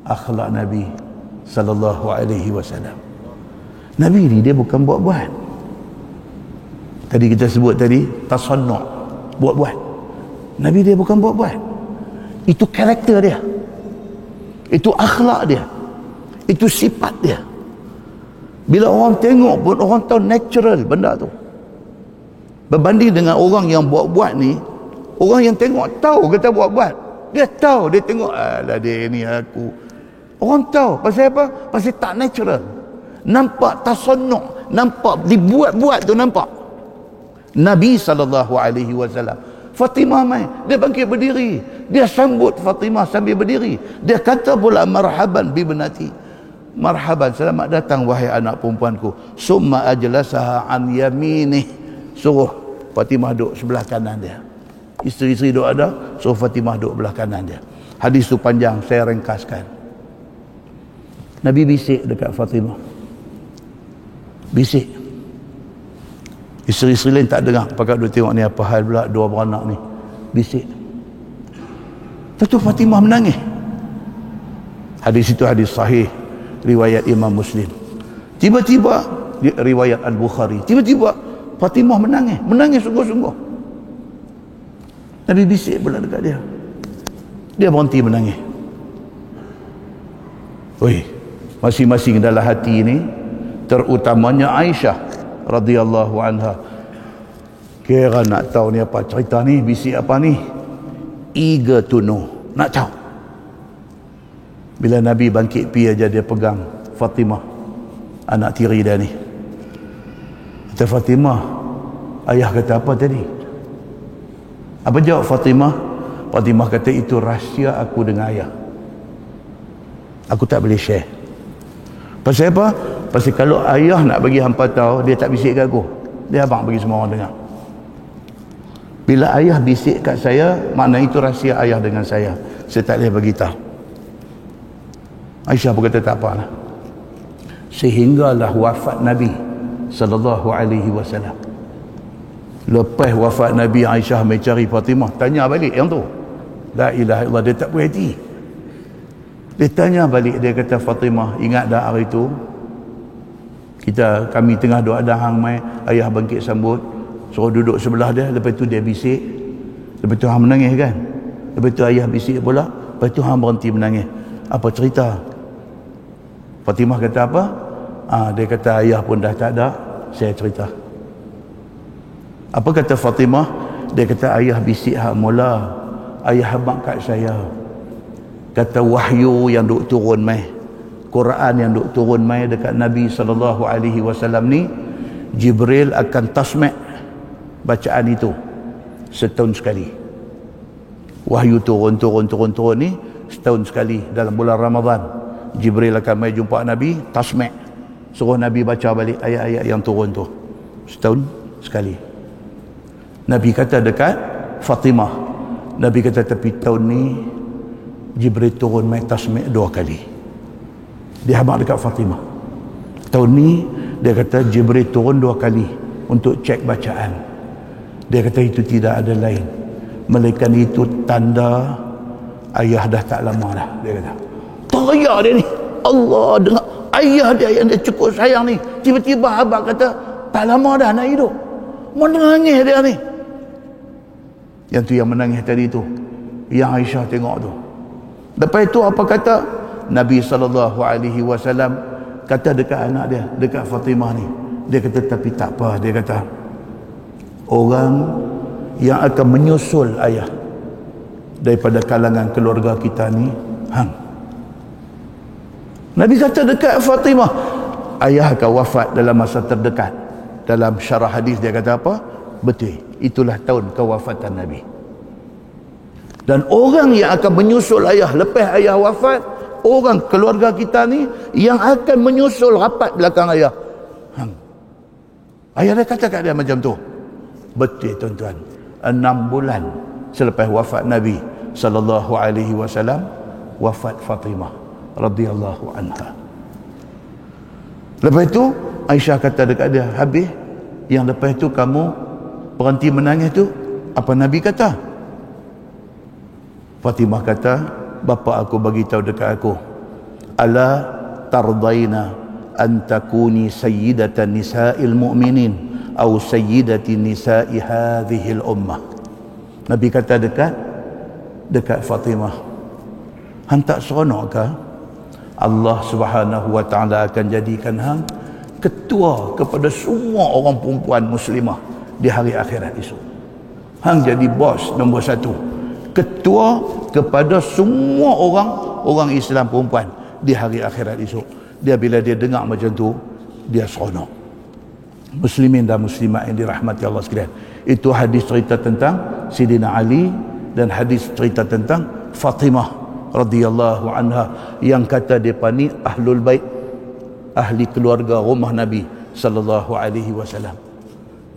Speaker 1: akhlak Nabi sallallahu alaihi wasallam. Nabi ni dia bukan buat-buat. Tadi kita sebut tadi tasannu', buat-buat. Nabi dia bukan buat-buat. Itu karakter dia. Itu akhlak dia. Itu sifat dia. Bila orang tengok pun orang tahu natural benda tu. Berbanding dengan orang yang buat-buat ni, orang yang tengok tahu kata buat-buat. Dia tahu, dia tengok alah dia ni aku. Orang tahu pasal apa? Pasal tak natural. Nampak tasannu', nampak dibuat-buat tu, nampak. Nabi sallallahu alaihi wasallam, Fatimah mai, dia bangkit berdiri, dia sambut Fatimah sambil berdiri. Dia kata pula marhaban bibnati. Marhaban, selamat datang wahai anak perempuanku. Summa ajlasaha an yaminih. Suruh Fatimah duduk sebelah kanan dia. Isteri-isteri duk ada, so Fatimah duk belah kanan dia. Hadis tu panjang, saya ringkaskan. Nabi bisik dekat Fatimah. Bisik. Isteri-isteri lain tak dengar. Pakat duk tengok ni apa hal pula dua beranak ni. Bisik. Tentu Fatimah menangis. Hadis itu hadis sahih, riwayat Imam Muslim. Tiba-tiba riwayat Al-Bukhari. Tiba-tiba Fatimah menangis sungguh-sungguh. Nabi bisik pula dekat dia. Dia berhenti menangis. Oi, masing-masing dalam hati ni, terutamanya Aisyah radhiyallahu anha, kira nak tahu ni apa cerita ni, bisik apa ni, eager to know, nak tahu. Bila Nabi bangkit pi aja dia pegang Fatimah, anak tiri dia ni. Kata Fatimah, ayah kata apa tadi? Apa jawab Fatimah? Fatimah kata, itu rahsia aku dengan ayah, aku tak boleh share. Pasal apa? Pasal kalau ayah nak bagi hampa tahu, dia tak bisik kat aku, dia abang bagi semua orang dengar. Bila ayah bisik kat saya, makna itu rahsia ayah dengan saya tak boleh bagi tahu. Aisyah pun kata tak apalah. Sehinggalah wafat Nabi sallallahu alaihi wasallam. Lepas wafat Nabi, Aisyah mencari Fatimah, tanya balik yang tu. La ilaha illallah, dia tak puas hati. Dia tanya balik, dia kata, Fatimah, ingat dah hari tu kami tengah doa dah hang mai, ayah bangkit sambut, suruh duduk sebelah dia, lepas tu dia bisik, lepas tu hang menangis kan, lepas tu ayah bisik pula, lepas tu hang berhenti menangis. Apa cerita? Fatimah kata apa? Dia kata ayah pun dah tak ada, saya cerita. Apa kata Fatimah? Dia kata ayah bisik hak mula, ayah habaq kat saya, kata wahyu yang duk turun mai, Quran yang duk turun mai dekat Nabi sallallahu alaihi wasallam ni, Jibril akan tasmi' bacaan itu setahun sekali. Wahyu turun ni setahun sekali. Dalam bulan Ramadan, Jibril akan mai jumpa Nabi, tasmi', suruh Nabi baca balik ayat-ayat yang turun tu setahun sekali. Nabi kata dekat Fatimah, Nabi kata tapi tahun ni Jibril turun mai tasmi' 2 kali. Dia habaq dekat Fatimah. Tahun ni dia kata Jibril turun 2 kali untuk cek bacaan. Dia kata itu tidak ada lain melainkan itu tanda ayah dah tak lama dah. Dia kata, teriak dia ni, Allah dengar ayah dia yang dia cukup sayang ni, tiba-tiba habaq kata tak lama dah nak hidup. Menangis dia ni. Yang tu yang menangis tadi tu, yang Aisyah tengok tu. Lepas itu apa kata Nabi SAW kata dekat anak dia, dekat Fatimah ni, dia kata tapi tak apa, dia kata orang yang akan menyusul ayah daripada kalangan keluarga kita ni hang. Nabi kata dekat Fatimah, ayah akan wafat dalam masa terdekat. Dalam syarah hadis dia kata apa? Betul, itulah tahun kewafatan Nabi. Dan orang yang akan menyusul ayah lepas ayah wafat, orang keluarga kita ni yang akan menyusul rapat belakang ayah hang. Ayah dia kata kat dia macam tu. Betul tuan-tuan, 6 bulan selepas wafat Nabi sallallahu alaihi wasallam, wafat Fatimah radhiyallahu anha. Lepas itu Aisyah kata dekat dia, habis yang lepas itu kamu berhenti menangis tu, apa Nabi kata? Fatimah kata, bapa aku bagi tahu dekat aku, ala tardaina an takuni sayyidatan nisa'il mu'minin atau sayyidati nisa'i hadhil ummah. Nabi kata dekat Fatimah, hang tak seronok ke Allah Subhanahu wa taala akan jadikan hang ketua kepada semua orang perempuan muslimah di hari akhirat esok. Hang jadi bos nombor 1, ketua kepada semua orang Islam perempuan di hari akhirat esok. Dia bila dia dengar macam tu, dia seronok. Muslimin dan muslimat yang dirahmati Allah sekalian, itu hadis cerita tentang Sidina Ali dan hadis cerita tentang Fatimah radhiyallahu anha, yang kata depa ni ahlul bait, ahli keluarga rumah Nabi sallallahu alaihi wasallam.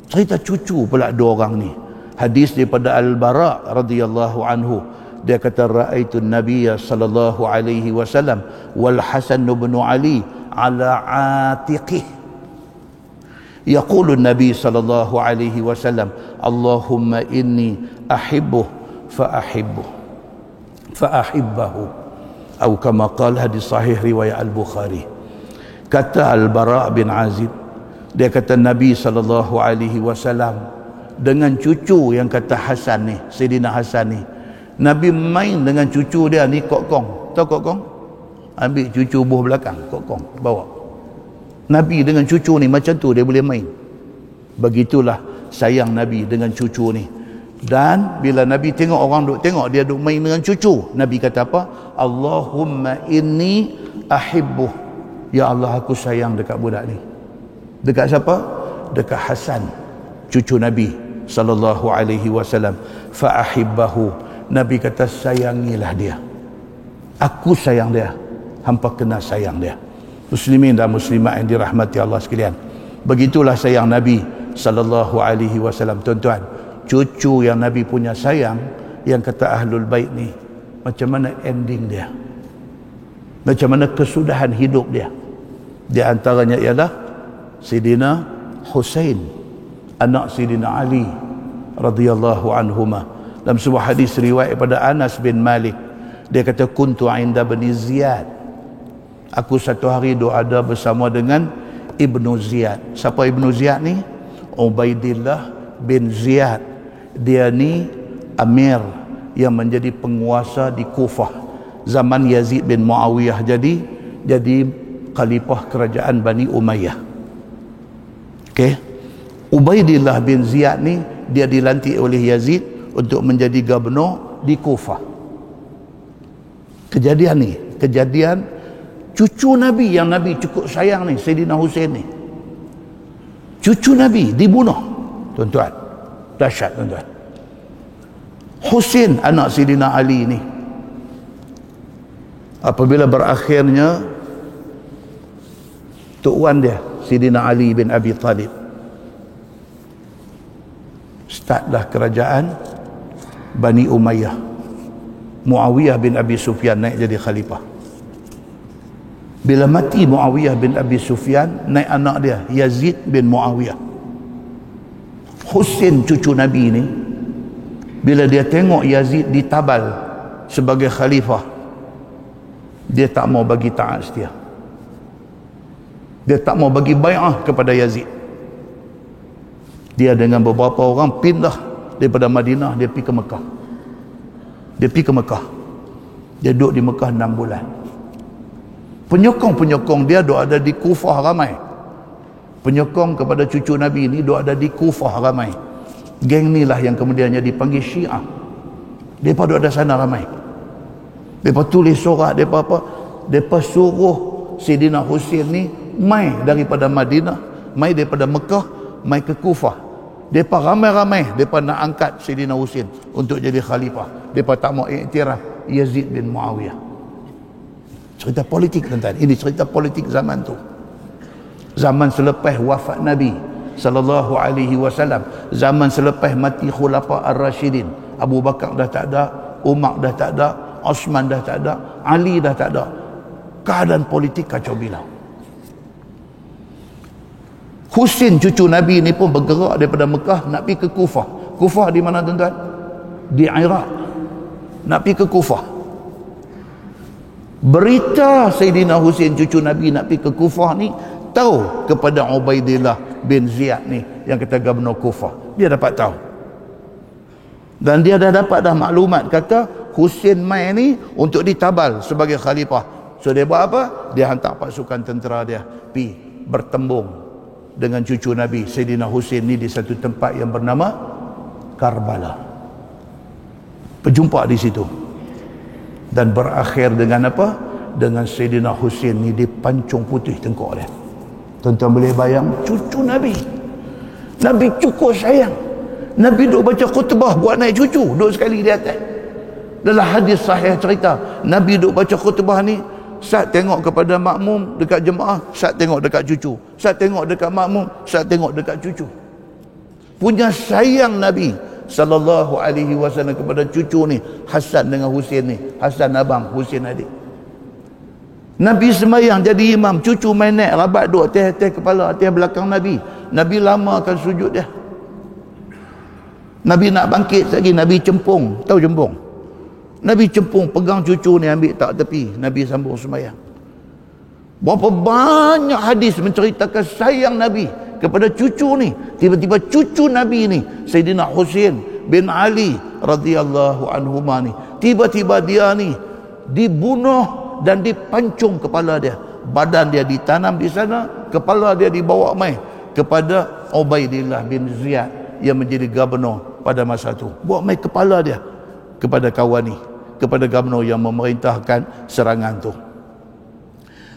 Speaker 1: Cerita cucu pula 2 orang ni. Hadis daripada Al-Bara radhiyallahu anhu, dia kata raaitu Nabiyya sallallahu alaihi wasallam wal Hasan bin Ali ala atiqih. Yaqulu Nabi sallallahu alaihi wasallam, Allahumma inni ahibbuh fa ahibbahu. Atau kama qala, hadis sahih riwayat Al-Bukhari. Kata Al-Bara bin Azib, dia kata Nabi sallallahu alaihi wasallam dengan cucu yang kata Hasan ni, Sayyidina Hasan ni, Nabi main dengan cucu dia ni kokong. Tahu kokong? Ambil cucu buah belakang, kokong, bawa. Nabi dengan cucu ni macam tu dia boleh main. Begitulah sayang Nabi dengan cucu ni. Dan bila Nabi tengok orang duk tengok dia duk main dengan cucu, Nabi kata apa? Allahumma inni ahibbuh. Ya Allah, aku sayang dekat budak ni. Dekat siapa? Dekat Hasan, cucu Nabi sallallahu alaihi wasallam. Fa ahibbahu. Nabi kata sayangilah dia. Aku sayang dia, hampa kena sayang dia. Muslimin dan muslimat yang dirahmati Allah sekalian, begitulah sayang Nabi sallallahu alaihi wasallam. Tuan-tuan, cucu yang Nabi punya sayang, yang kata Ahlul Bait ni, macam mana ending dia, macam mana kesudahan hidup dia. Di antaranya ialah Sayyidina Husain, anak Sayyidina Ali radhiyallahu anhuma. Dalam sebuah hadis riwayat pada Anas bin Malik, dia kata kuntu inda bani Ziyad. Aku satu hari ada bersama dengan Ibnu Ziyad. Siapa Ibnu Ziyad ni? Ubaidillah bin Ziyad. Dia ni amir yang menjadi penguasa di Kufah zaman Yazid bin Muawiyah jadi khalifah kerajaan Bani Umayyah. Okey. Ubaidillah bin Ziyad ni dia dilantik oleh Yazid untuk menjadi gubernur di Kufah. Kejadian cucu Nabi yang Nabi cukup sayang ni, Sayyidina Husain ni, cucu Nabi dibunuh. Tuan-tuan, dahsyat tuan-tuan. Husain anak Sayyidina Ali ni, apabila berakhirnya tok wan dia Sayyidina Ali bin Abi Talib, startlah kerajaan Bani Umayyah. Muawiyah bin Abi Sufyan naik jadi khalifah. Bila mati Muawiyah bin Abi Sufyan, naik anak dia Yazid bin Muawiyah. Husain cucu Nabi ni, bila dia tengok Yazid ditabal sebagai khalifah, dia tak mau bagi taat setia. Dia tak mau bagi bai'ah kepada Yazid. Dia dengan beberapa orang pindah daripada Madinah, dia pergi ke Mekah. Dia duduk di Mekah 6 bulan. Penyokong-penyokong dia duduk ada di Kufah ramai. Penyokong kepada cucu Nabi ni duduk ada di Kufah ramai. Geng ni lah yang kemudiannya dipanggil Syiah. Mereka duduk ada sana ramai. Mereka tulis surat, mereka suruh Sayyidina Husain ni mai daripada Madinah, mai daripada Mekah, mai ke Kufah. Mereka ramai-ramai mereka nak angkat Sayyidina Husain untuk jadi khalifah. Mereka tak mau iktiraf Yazid bin Muawiyah. Cerita politik tuan-tuan. Ini cerita politik zaman tu, zaman selepas wafat Nabi sallallahu alaihi wasallam, zaman selepas mati Khulafa Ar-Rasyidin. Abu Bakar dah tak ada, Umar dah tak ada, Osman dah tak ada, Ali dah tak ada. Keadaan politik kacau bilau. Husain cucu Nabi ni pun bergerak daripada Mekah nak pergi ke Kufah. Kufah di mana tuan-tuan? Di Iraq. Nak pergi ke Kufah. Berita Sayyidina Husain cucu Nabi nak pergi ke Kufah ni tahu kepada Ubaidillah bin Ziyad ni yang kata gubernur Kufah. Dia dapat tahu. Dan dia dah dapat maklumat kata Husain mai ni untuk ditabal sebagai khalifah. So dia buat apa? Dia hantar pasukan tentera dia pergi bertembung dengan cucu Nabi Sayyidina Husain ni di satu tempat yang bernama Karbala. Berjumpa di situ dan berakhir dengan apa? Dengan Sayyidina Husain ni dipancung putih tengkok dia. Tuan-tuan boleh bayang, cucu Nabi cukup sayang. Nabi duk baca khutbah buat naik cucu, duk sekali di atas. Dalam hadis sahih cerita, Nabi duk baca khutbah ni, saat tengok kepada makmum dekat jemaah, saat tengok dekat cucu, saat tengok dekat makmum, saat tengok dekat cucu. Punya sayang Nabi sallallahu alaihi wasallam kepada cucu ni, Hasan dengan Husin ni, Hasan abang, Husin adik. Nabi sembahyang jadi imam, cucu main naik rabat duk atas kepala, atas belakang Nabi. Nabi lamakan sujud dia. Nabi nak bangkit lagi, Nabi cempung, tahu cempung? Nabi cempung, pegang cucu ni, ambil tak tepi, Nabi sambung sembahyang. Berapa banyak hadis menceritakan sayang Nabi kepada cucu ni. Tiba-tiba cucu Nabi ni, Sayyidina Husin bin Ali radhiyallahu anhuma ni, tiba-tiba dia ni dibunuh dan dipancung kepala dia. Badan dia ditanam di sana, kepala dia dibawa mai kepada Ubaidillah bin Ziyad yang menjadi gubernur pada masa itu. Bawa mai kepala dia kepada kawan ni, kepada gubernur yang memerintahkan serangan tu.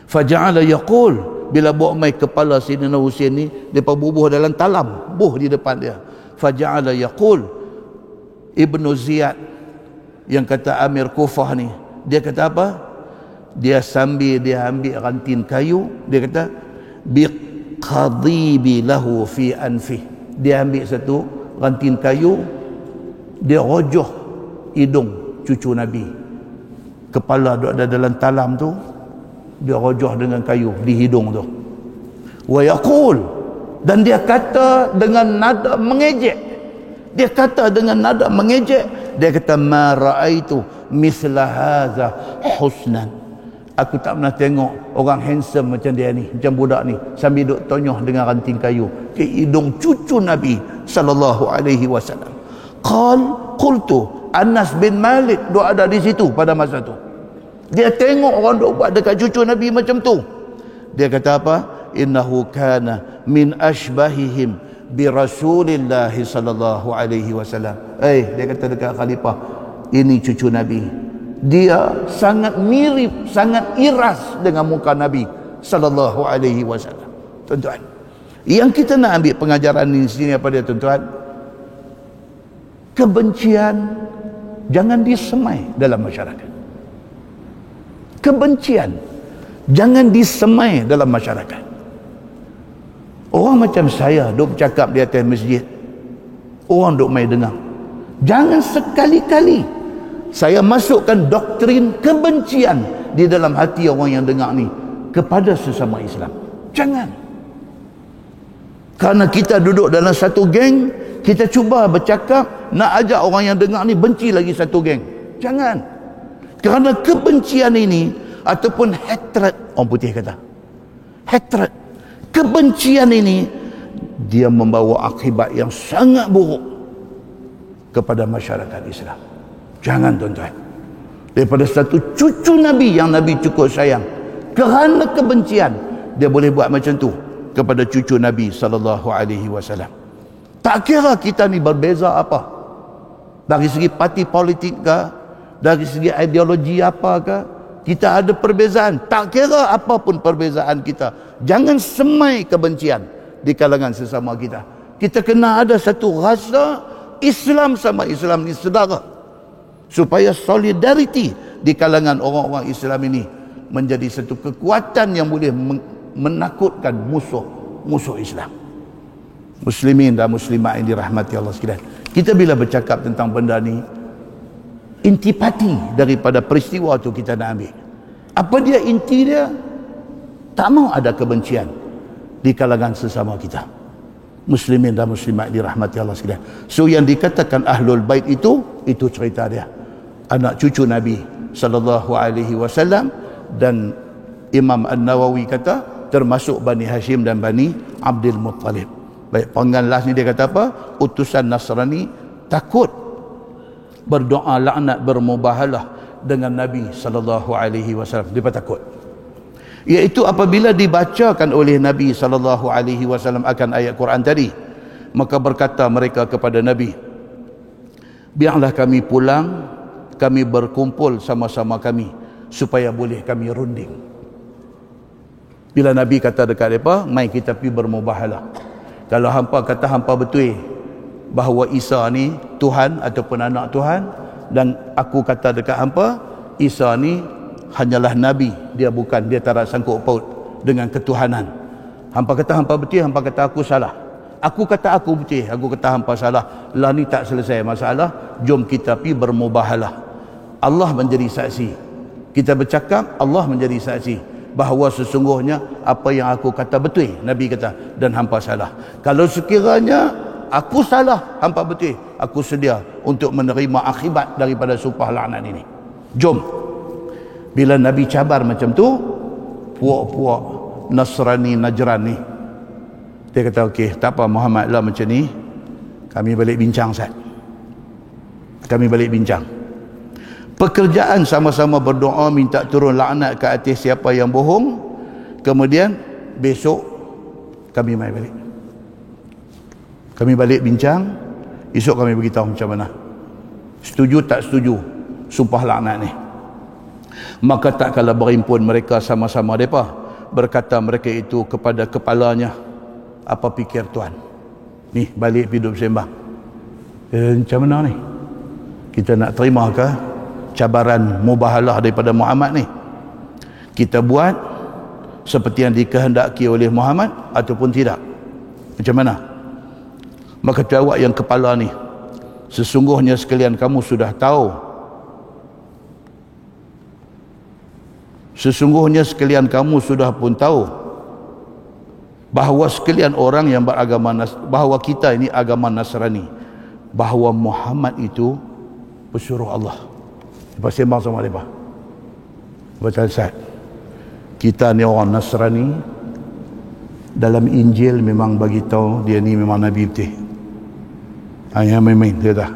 Speaker 1: Faja'ala yaqul, bila bawa mai kepala Sayyidina Husin ni, depa bubuh dalam talam, buh di depan dia. Faja'ala yaqul, Ibnu Ziyad yang kata Amir Kufah ni, dia kata apa? Dia sambil dia ambil ranting kayu, dia kata biqadibi lahu fi anfi. Dia ambil satu ranting kayu, dia rojoh hidung cucu Nabi. Kepala duk ada dalam talam tu, dia rojoh dengan kayu di hidung tu. Wa yaqul, dan dia kata dengan nada mengejek. Dia kata dengan nada mengejek, dia kata ma raaitu misla hadza husnan. Aku tak pernah tengok orang handsome macam dia ni, macam budak ni, sambil duk tonyoh dengan ranting kayu ke hidung cucu Nabi sallallahu alaihi wasallam. Qultu, Anas bin Malik duk ada di situ pada masa tu. Dia tengok orang duk buat dekat cucu Nabi macam tu. Dia kata apa? Innahu kana min ashbahihim bi Rasulillah sallallahu alaihi wasallam. Dia kata dekat khalifah, ini cucu Nabi. Dia sangat mirip, sangat iras dengan muka Nabi sallallahu alaihi wasallam. Tuan-tuan, yang kita nak ambil pengajaran di sini apa dia, tuan-tuan? Kebencian jangan disemai dalam masyarakat. Kebencian jangan disemai dalam masyarakat. Orang macam saya duk bercakap di atas masjid, orang duk mai dengar. Jangan sekali-kali saya masukkan doktrin kebencian di dalam hati orang yang dengar ni kepada sesama Islam. Jangan. Kerana kita duduk dalam satu geng, kita cuba bercakap nak ajak orang yang dengar ni benci lagi satu geng. Jangan. Kerana kebencian ini ataupun hatred, orang putih kata hatred, kebencian ini dia membawa akibat yang sangat buruk kepada masyarakat Islam. Jangan, tuan-tuan. Daripada satu cucu Nabi yang Nabi cukup sayang, kerana kebencian dia boleh buat macam tu kepada cucu Nabi sallallahu alaihi wasallam. Tak kira kita ni berbeza apa, dari segi parti politik ke, dari segi ideologi apa ke, kita ada perbezaan. Tak kira apapun perbezaan kita, jangan semai kebencian di kalangan sesama kita. Kita kena ada satu rasa Islam sama Islam ni saudara, supaya solidariti di kalangan orang-orang Islam ini menjadi satu kekuatan yang boleh menakutkan musuh Islam. Muslimin dan muslimat yang dirahmati Allah sekalian, kita bila bercakap tentang benda ni, intipati daripada peristiwa tu kita nak ambil. Apa dia inti dia? Tak mau ada kebencian di kalangan sesama kita. Muslimin dan muslimat dirahmati Allah sekalian. So yang dikatakan Ahlul Bait itu cerita dia. Anak cucu Nabi sallallahu alaihi wasallam, dan Imam An-Nawawi kata termasuk Bani Hashim dan Bani Abdul Muttalib. Baik, panggilan last ni dia kata apa? Utusan Nasrani takut berdoa laknat bermubahalah dengan Nabi sallallahu alaihi wasallam. Dia takut. Iaitu apabila dibacakan oleh Nabi sallallahu alaihi wasallam akan ayat Quran tadi, maka berkata mereka kepada Nabi, biarlah kami pulang, kami berkumpul sama-sama kami supaya boleh kami runding. Bila Nabi kata dekat mereka, mai kita pergi bermubahalah. Kalau hampa kata hampa betul bahawa Isa ni Tuhan ataupun anak Tuhan, dan aku kata dekat hampa Isa ni hanyalah Nabi, dia tak ada sangkut paut dengan ketuhanan. Hampa kata hampa betul, hampa kata aku salah. Aku kata aku betul, aku kata hampa salah. Lah ni tak selesai masalah. Jom kita pi bermubahalah. Allah menjadi saksi. Kita bercakap, Allah menjadi saksi bahawa sesungguhnya apa yang aku kata betul, Nabi kata, dan hampa salah. Kalau sekiranya aku salah, hampa betul, aku sedia untuk menerima akibat daripada sumpah laknat ini. Jom. Bila Nabi cabar macam tu, puak-puak Nasrani Najran ni, dia kata, okey, tak apa Muhammad lah macam ni, kami balik bincang Ustaz. Kami balik bincang. Pekerjaan sama-sama berdoa minta turun laknat ke atas siapa yang bohong. Kemudian besok kami mai balik. Kami balik bincang, esok kami beritahu macam mana. Setuju tak setuju sumpah laknat ni. Maka tak kala berhimpun mereka sama-sama mereka berkata mereka itu kepada kepalanya, apa fikir tuan? Ni balik hidup sembang. Macam mana ni? Kita nak terima ke cabaran mubahalah daripada Muhammad ni? Kita buat seperti yang dikehendaki oleh Muhammad ataupun tidak? Macam mana? Maka jawab yang kepala ni, sesungguhnya sekalian kamu sudah tahu, sesungguhnya sekalian kamu sudah pun tahu bahawa sekalian orang yang beragama bahawa kita ini agama Nasrani, bahawa Muhammad itu pesuruh Allah. Lepas sembang sama mereka, betul Ustaz, kita ni orang Nasrani, dalam Injil memang bagi tahu dia ni memang Nabi betul. Hanya main-main kata,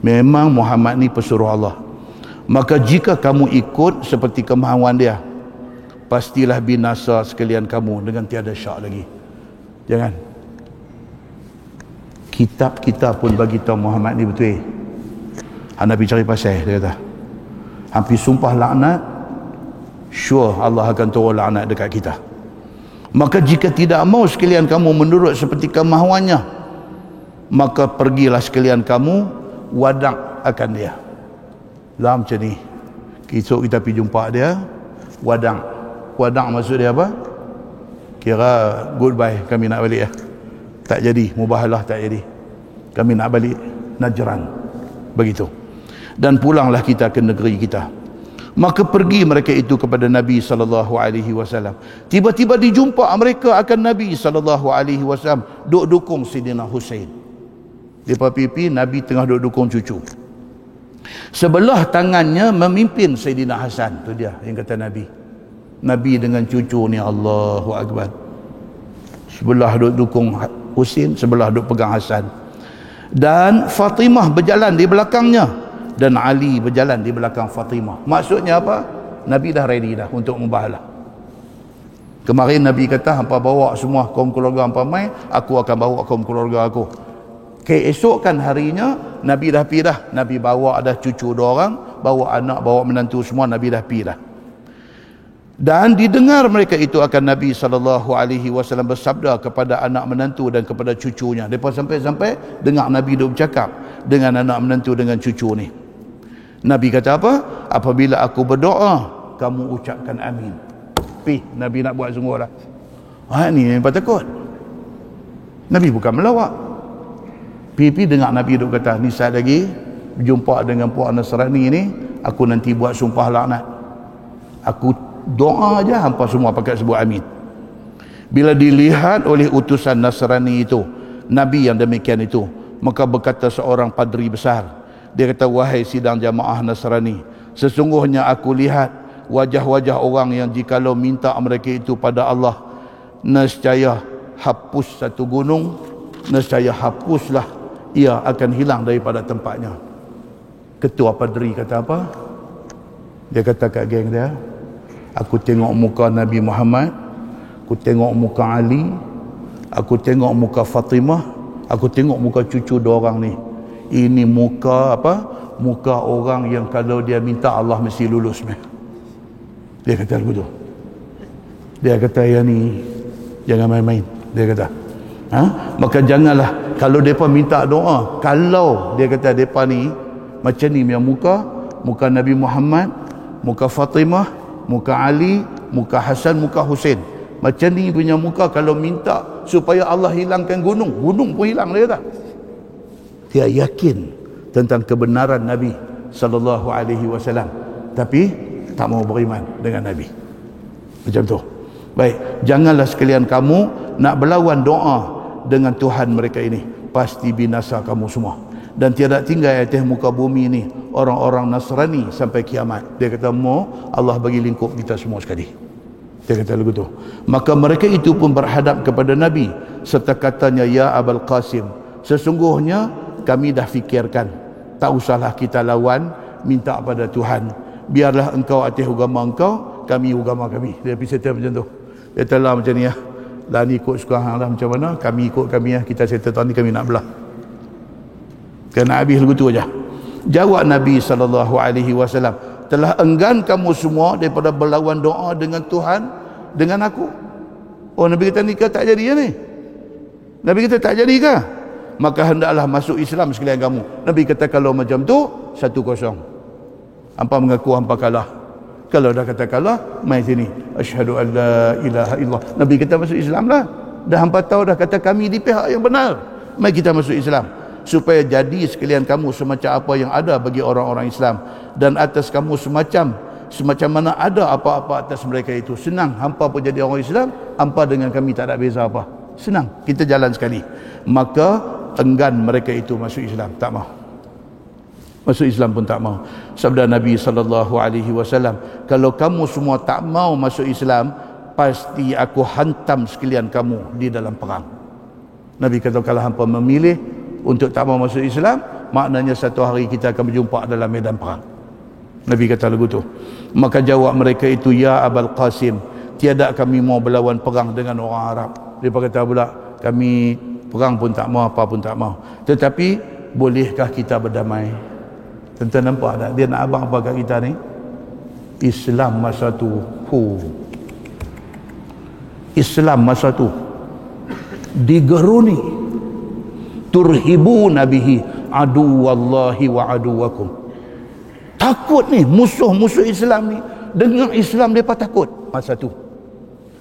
Speaker 1: memang Muhammad ni pesuruh Allah. Maka jika kamu ikut seperti kemahuan dia, pastilah binasa sekalian kamu dengan tiada syak lagi. Jangan. Kitab kita pun bagi tahu Muhammad ni betul. Nabi cari pasal, dia kata, hampir sumpah laknat, sure Allah akan turun laknat dekat kita. Maka jika tidak mau sekalian kamu menurut seperti kemahuannya, maka pergilah sekalian kamu wadak akan dia. Lah macam ni, esok kita pergi jumpa dia, wadang. Wadang maksud dia apa? Kira goodbye, kami nak balik ya. Tak jadi, mubahalah tak jadi, kami nak balik Najran. Begitu. Dan pulanglah kita ke negeri kita. Maka pergi mereka itu kepada Nabi SAW. Tiba-tiba dijumpa mereka akan Nabi SAW duk dukung Sidina Husain. Di pipi Nabi tengah duk dukung cucu. Sebelah tangannya memimpin Sayyidina Hasan. Tu dia yang kata Nabi. Nabi dengan cucu ni, Allahu Akbar. Sebelah duk dukung Husain, sebelah duk pegang Hasan. Dan Fatimah berjalan di belakangnya, dan Ali berjalan di belakang Fatimah. Maksudnya apa? Nabi dah ready dah untuk mubahalah. Kemarin Nabi kata, hampa bawa semua kaum keluarga hampa mai, aku akan bawa kaum keluarga aku. Keesokan harinya Nabi dah pergi dah. Nabi bawa dah cucu dua orang, bawa anak, bawa menantu semua, Nabi dah pergi dah. Dan didengar mereka itu akan Nabi SAW bersabda kepada anak menantu dan kepada cucunya. Mereka sampai-sampai dengar Nabi duk bercakap dengan anak menantu dengan cucu ni. Nabi kata apa? Apabila aku berdoa, kamu ucapkan amin. Nabi nak buat sungguh lah. Ni yang takut. Nabi bukan melawak. Pi dengar Nabi duk kata, ni saat lagi berjumpa dengan puak Nasrani ni, aku nanti buat sumpah laknat. Aku doa aja, hampa semua pakai sebut amin. Bila dilihat oleh utusan Nasrani itu, Nabi yang demikian itu, maka berkata seorang padri besar, dia kata, wahai sidang jamaah Nasrani, sesungguhnya aku lihat wajah-wajah orang yang jikalau minta mereka itu pada Allah, nescaya hapus satu gunung, nescaya hapuslah ia akan hilang daripada tempatnya. Ketua padri kata apa? Dia kata kat geng dia, aku tengok muka Nabi Muhammad, aku tengok muka Ali, aku tengok muka Fatimah, aku tengok muka cucu dua orang ni. Ini muka apa? Muka orang yang kalau dia minta Allah mesti lulus. Dia kata begitu. Dia kata, ya ni jangan main-main. Dia kata, maka janganlah kalau mereka minta doa, kalau dia kata mereka ni macam ni yang muka Nabi Muhammad, muka Fatimah, muka Ali, muka Hasan, muka Husain, Macam ni punya muka kalau minta supaya Allah hilangkan gunung, gunung pun hilang, dia kata. Dia yakin tentang kebenaran Nabi sallallahu alaihi wasallam, tapi tak mau beriman dengan Nabi. Macam tu. Baik, janganlah sekalian kamu nak berlawan doa dengan Tuhan mereka ini, pasti binasa kamu semua. Dan tiada tinggal atas muka bumi ini orang-orang Nasrani sampai kiamat. Dia kata mau Allah bagi lingkup kita semua sekali. Dia kata begitu. Maka mereka itu pun berhadap kepada Nabi serta katanya, ya Abul Qasim, sesungguhnya kami dah fikirkan, tak usahlah kita lawan, minta pada Tuhan, biarlah engkau atas agama engkau, kami agama kami. Dia pergi settle macam tu. Dia kata lah macam ni ya, lah ni ikut suka hang lah macam mana, kami ikut kami ya, kita settle tahun ni kami nak belah. Kena habis begitu aja. Jawab Nabi SAW, telah enggan kamu semua daripada berlawan doa dengan Tuhan dengan aku. Oh, Nabi kata nikah tak jadi ya ni? Nabi kata tak jadi ke? Maka hendaklah masuk Islam sekalian kamu. Nabi kata kalau macam tu 1-0. Hampa mengaku hampa kalah. Kalau dah kata kalah, mai sini, asyhadu an la ilaha illallah. Nabi kata masuk Islam lah. Dah hampa tahu dah kata kami di pihak yang benar. Mai kita masuk Islam. Supaya jadi sekalian kamu semacam apa yang ada bagi orang-orang Islam, dan atas kamu semacam mana ada apa-apa atas mereka itu. Senang, hampa pun jadi orang Islam, hampa dengan kami tak ada beza apa. Senang, kita jalan sekali. Maka enggan mereka itu masuk Islam, tak mau. Masuk Islam pun tak mau. Sabda Nabi SAW, kalau kamu semua tak mau masuk Islam, pasti aku hantam sekalian kamu di dalam perang. Nabi kata kalau hampa memilih untuk tak mau masuk Islam, maknanya satu hari kita akan berjumpa dalam medan perang. Nabi kata lagu tu. Maka jawab mereka itu, ya Abul Qasim, tiada kami mau berlawan perang dengan orang Arab. Dia kata pula, kami perang pun tak mau, apa pun tak mau. Tetapi bolehkah kita berdamai? Tuan-tuan nampak tak? Dia nak abang apa kat kita ni? Islam masa tu. Islam masa tu digeruni, turhibuna bihi aduwallahi wa aduwakum. Takut ni musuh-musuh Islam ni, dengar Islam mereka takut masa tu.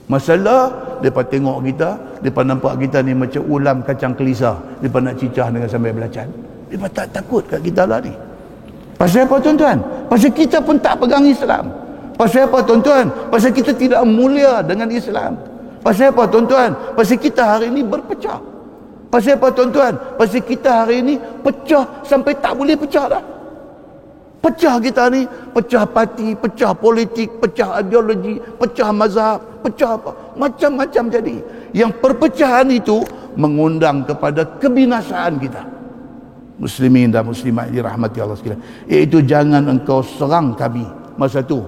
Speaker 1: Masalah mereka tengok kita, mereka nampak kita ni macam ulam kacang kelisa, mereka nak cicah dengan sambal belacan. Mereka tak takut kat kita lah ni. Pasal apa tuan-tuan? Pasal kita pun tak pegang Islam. Pasal apa tuan-tuan? Pasal kita tidak mulia dengan Islam. Pasal apa tuan-tuan? Pasal kita hari ini berpecah. Pasal apa tuan-tuan? Pasal kita hari ini pecah sampai tak boleh pecah dah. Pecah kita ni, pecah parti, pecah politik, pecah ideologi, pecah mazhab, pecah apa? Macam-macam jadi. Yang perpecahan itu mengundang kepada kebinasaan kita. Muslimin dan muslimat dirahmati Allah sekalian. Iaitu jangan engkau serang kami. Masa tu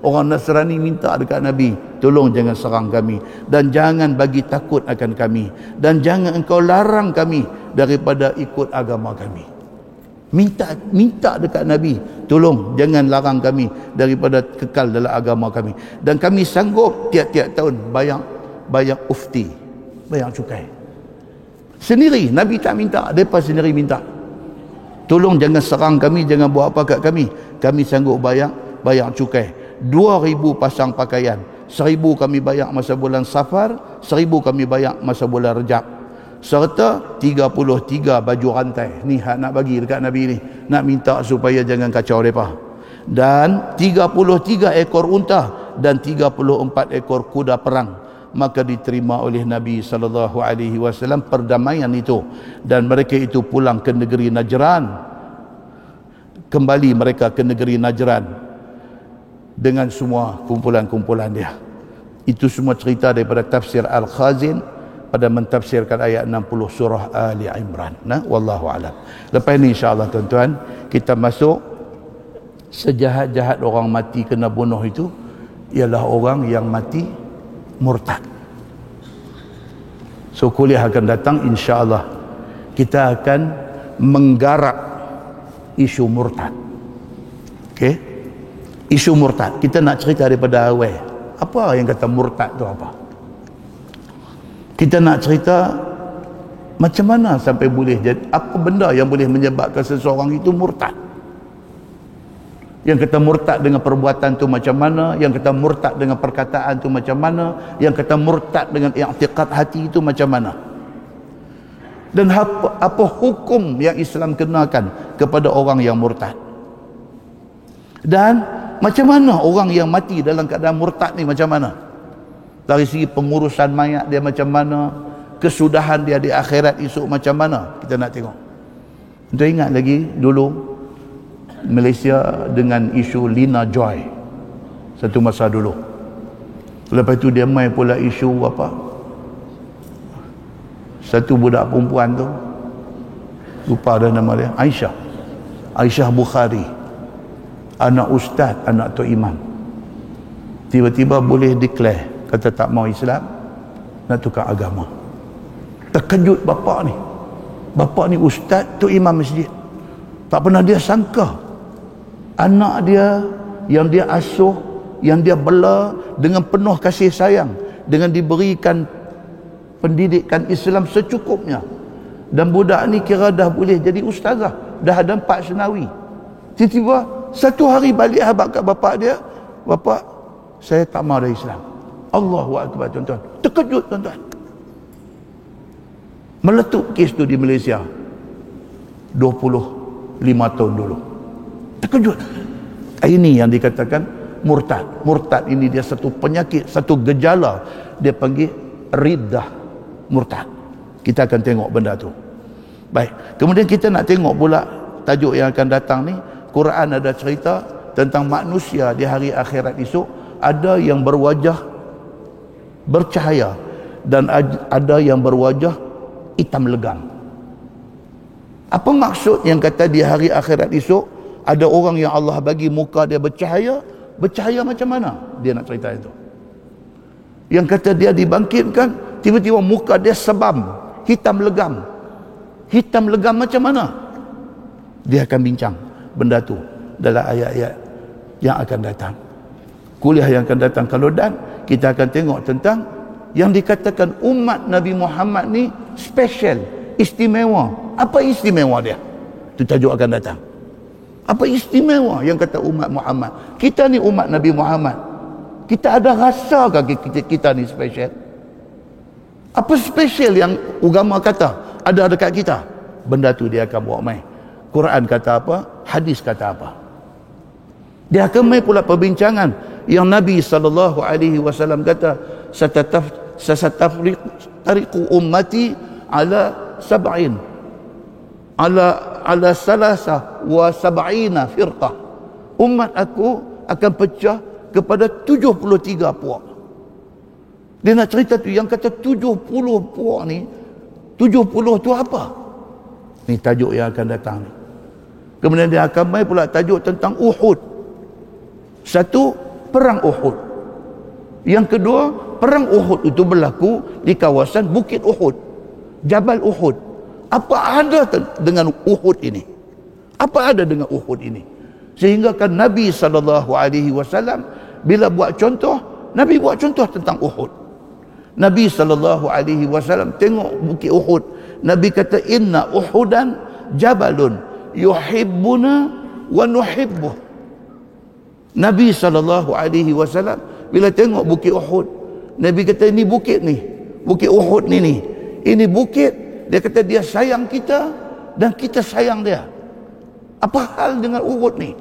Speaker 1: orang Nasrani minta dekat Nabi, tolong jangan serang kami, dan jangan bagi takut akan kami, dan jangan engkau larang kami daripada ikut agama kami. Minta dekat Nabi, tolong jangan larang kami daripada kekal dalam agama kami, dan kami sanggup tiap-tiap tahun bayar ufti, bayar cukai sendiri. Nabi tak minta, mereka sendiri minta, tolong jangan serang kami, jangan buat apa kat kami, kami sanggup bayar cukai. 2,000 pasang pakaian, 1,000 kami bayar masa bulan Safar, 1,000 kami bayar masa bulan Rejab, serta 33 baju rantai. Ni hak nak bagi dekat Nabi ni, nak minta supaya jangan kacau mereka. Dan 33 ekor unta dan 34 ekor kuda perang. Maka diterima oleh Nabi SAW perdamaian itu, dan mereka itu pulang ke negeri Najran. Kembali mereka ke negeri Najran dengan semua kumpulan-kumpulan dia. Itu semua cerita daripada tafsir Al-Khazin pada mentafsirkan ayat 60 surah Ali Imran. Nah, wallahu alam. Lepas ni insya-Allah tuan-tuan, kita masuk sejahat-jahat orang mati kena bunuh itu ialah orang yang mati murtad. So kuliah akan datang insya-Allah kita akan menggarap isu murtad. Okey? Isu murtad. Kita nak cerita daripada awal. Apa yang kata murtad tu apa? Kita nak cerita macam mana sampai boleh jadi, apa benda yang boleh menyebabkan seseorang itu murtad. Yang kata murtad dengan perbuatan tu macam mana, yang kata murtad dengan perkataan tu macam mana, yang kata murtad dengan i'tiqad hati itu macam mana. Dan apa hukum yang Islam kenakan kepada orang yang murtad. Dan macam mana orang yang mati dalam keadaan murtad ni macam mana. Dari segi pengurusan mayat dia macam mana, kesudahan dia di akhirat esok macam mana, kita nak tengok. Kita ingat lagi dulu Malaysia dengan isu Lina Joy satu masa dulu. Lepas tu dia main pula isu apa, satu budak perempuan tu, lupa dah nama dia, Aisyah Bukhari, anak ustaz, anak Tok Imam, tiba-tiba boleh declare, kata tak mau Islam, nak tukar agama. Terkejut bapa ni ustaz, Tok Imam masjid. Tak pernah dia sangka anak dia yang dia asuh, yang dia bela dengan penuh kasih sayang, dengan diberikan pendidikan Islam secukupnya, dan budak ni kira dah boleh jadi ustazah, dah ada 4 senawi. Tiba-tiba satu hari balik habaq kat bapak dia, bapak, saya tak mahu dari Islam. Allahu Akbar, tuan-tuan. Terkejut, tuan-tuan. Meletup kes tu di Malaysia 25 tahun dulu. Terkejut. Ini yang dikatakan murtad. Murtad ini dia satu penyakit, satu gejala. Dia panggil riddah murtad. Kita akan tengok benda tu. Baik. Kemudian kita nak tengok pula tajuk yang akan datang ni. Quran ada cerita tentang manusia di hari akhirat esok. Ada yang berwajah bercahaya dan ada yang berwajah hitam legam. Apa maksud yang kata di hari akhirat esok ada orang yang Allah bagi muka dia bercahaya? Bercahaya macam mana? Dia nak cerita itu. Yang kata dia dibangkitkan, tiba-tiba muka dia sebam, hitam legam. Hitam legam macam mana? Dia akan bincang benda tu dalam ayat-ayat yang akan datang. Kuliah yang akan datang. Kalau dan kita akan tengok tentang yang dikatakan umat Nabi Muhammad ni special, istimewa. Apa istimewa dia? Itu tajuk akan datang. Apa istimewa yang kata umat Muhammad? Kita ni umat Nabi Muhammad. Kita ada rasa ke kita ni special? Apa special yang agama kata ada dekat kita? Benda tu dia akan bawa main. Quran kata apa? Hadis kata apa? Dia akan main pula perbincangan yang Nabi SAW kata, satafriqu ummati ala sab'in ala salasa wa sab'ina firqah. Umat aku akan pecah kepada 73 puak. Dia nak cerita tu, yang kata 70 puak ni, 70 tu apa? Ni tajuk yang akan datang ni. Kemudian dia akan main pula tajuk tentang Uhud. Satu, perang Uhud. Yang kedua, perang Uhud itu berlaku di kawasan Bukit Uhud, Jabal Uhud. Apa ada dengan Uhud ini? Apa ada dengan Uhud ini? Sehingga kan Nabi SAW bila buat contoh, Nabi buat contoh tentang Uhud. Nabi SAW tengok Bukit Uhud. Nabi kata, inna Uhudan jabalun yuhibbuna wa nuhibbuh. Nabi SAW bila tengok Bukit Uhud, Nabi kata, ini bukit ni, Bukit Uhud ni, ini bukit. Dia kata dia sayang kita dan kita sayang dia. Apa hal dengan Uhud ni?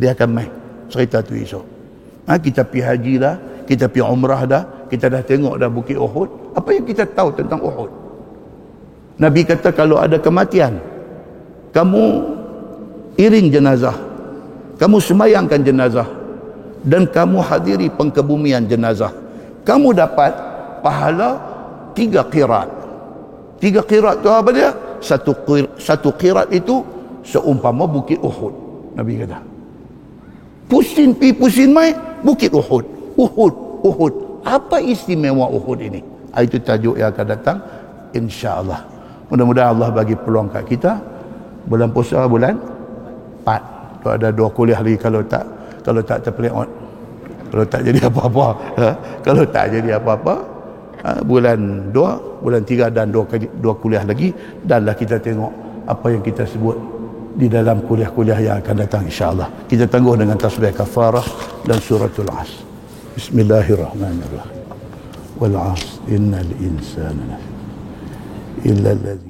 Speaker 1: Dia akan main cerita tu esok. Kita pergi haji dah, kita pergi umrah dah, kita dah tengok dah Bukit Uhud. Apa yang kita tahu tentang Uhud? Nabi kata kalau ada kematian, kamu iring jenazah, kamu semayangkan jenazah, dan kamu hadiri pengkebumian jenazah, kamu dapat pahala 3 qirat. 3 qirat tu apa dia? Satu qirat itu seumpama Bukit Uhud. Nabi kata. Pusing pi pusing mai Bukit Uhud. Uhud. Apa istimewa Uhud ini? Itu tajuk yang akan datang insya-Allah. Mudah-mudahan Allah bagi peluang kat kita. Bulan puasa bulan 4. Tu ada 2 kuliah lagi kalau tak terpeleot. Kalau tak jadi apa-apa. Kalau tak jadi apa-apa, bulan 2, bulan 3 dan 2 kuliah lagi, danlah kita tengok apa yang kita sebut di dalam kuliah-kuliah yang akan datang insya-Allah. Kita tangguh dengan tasbih kafarah dan suratul Asr. Bismillahirrahmanirrahim. Wal 'asr innal insana illa allazi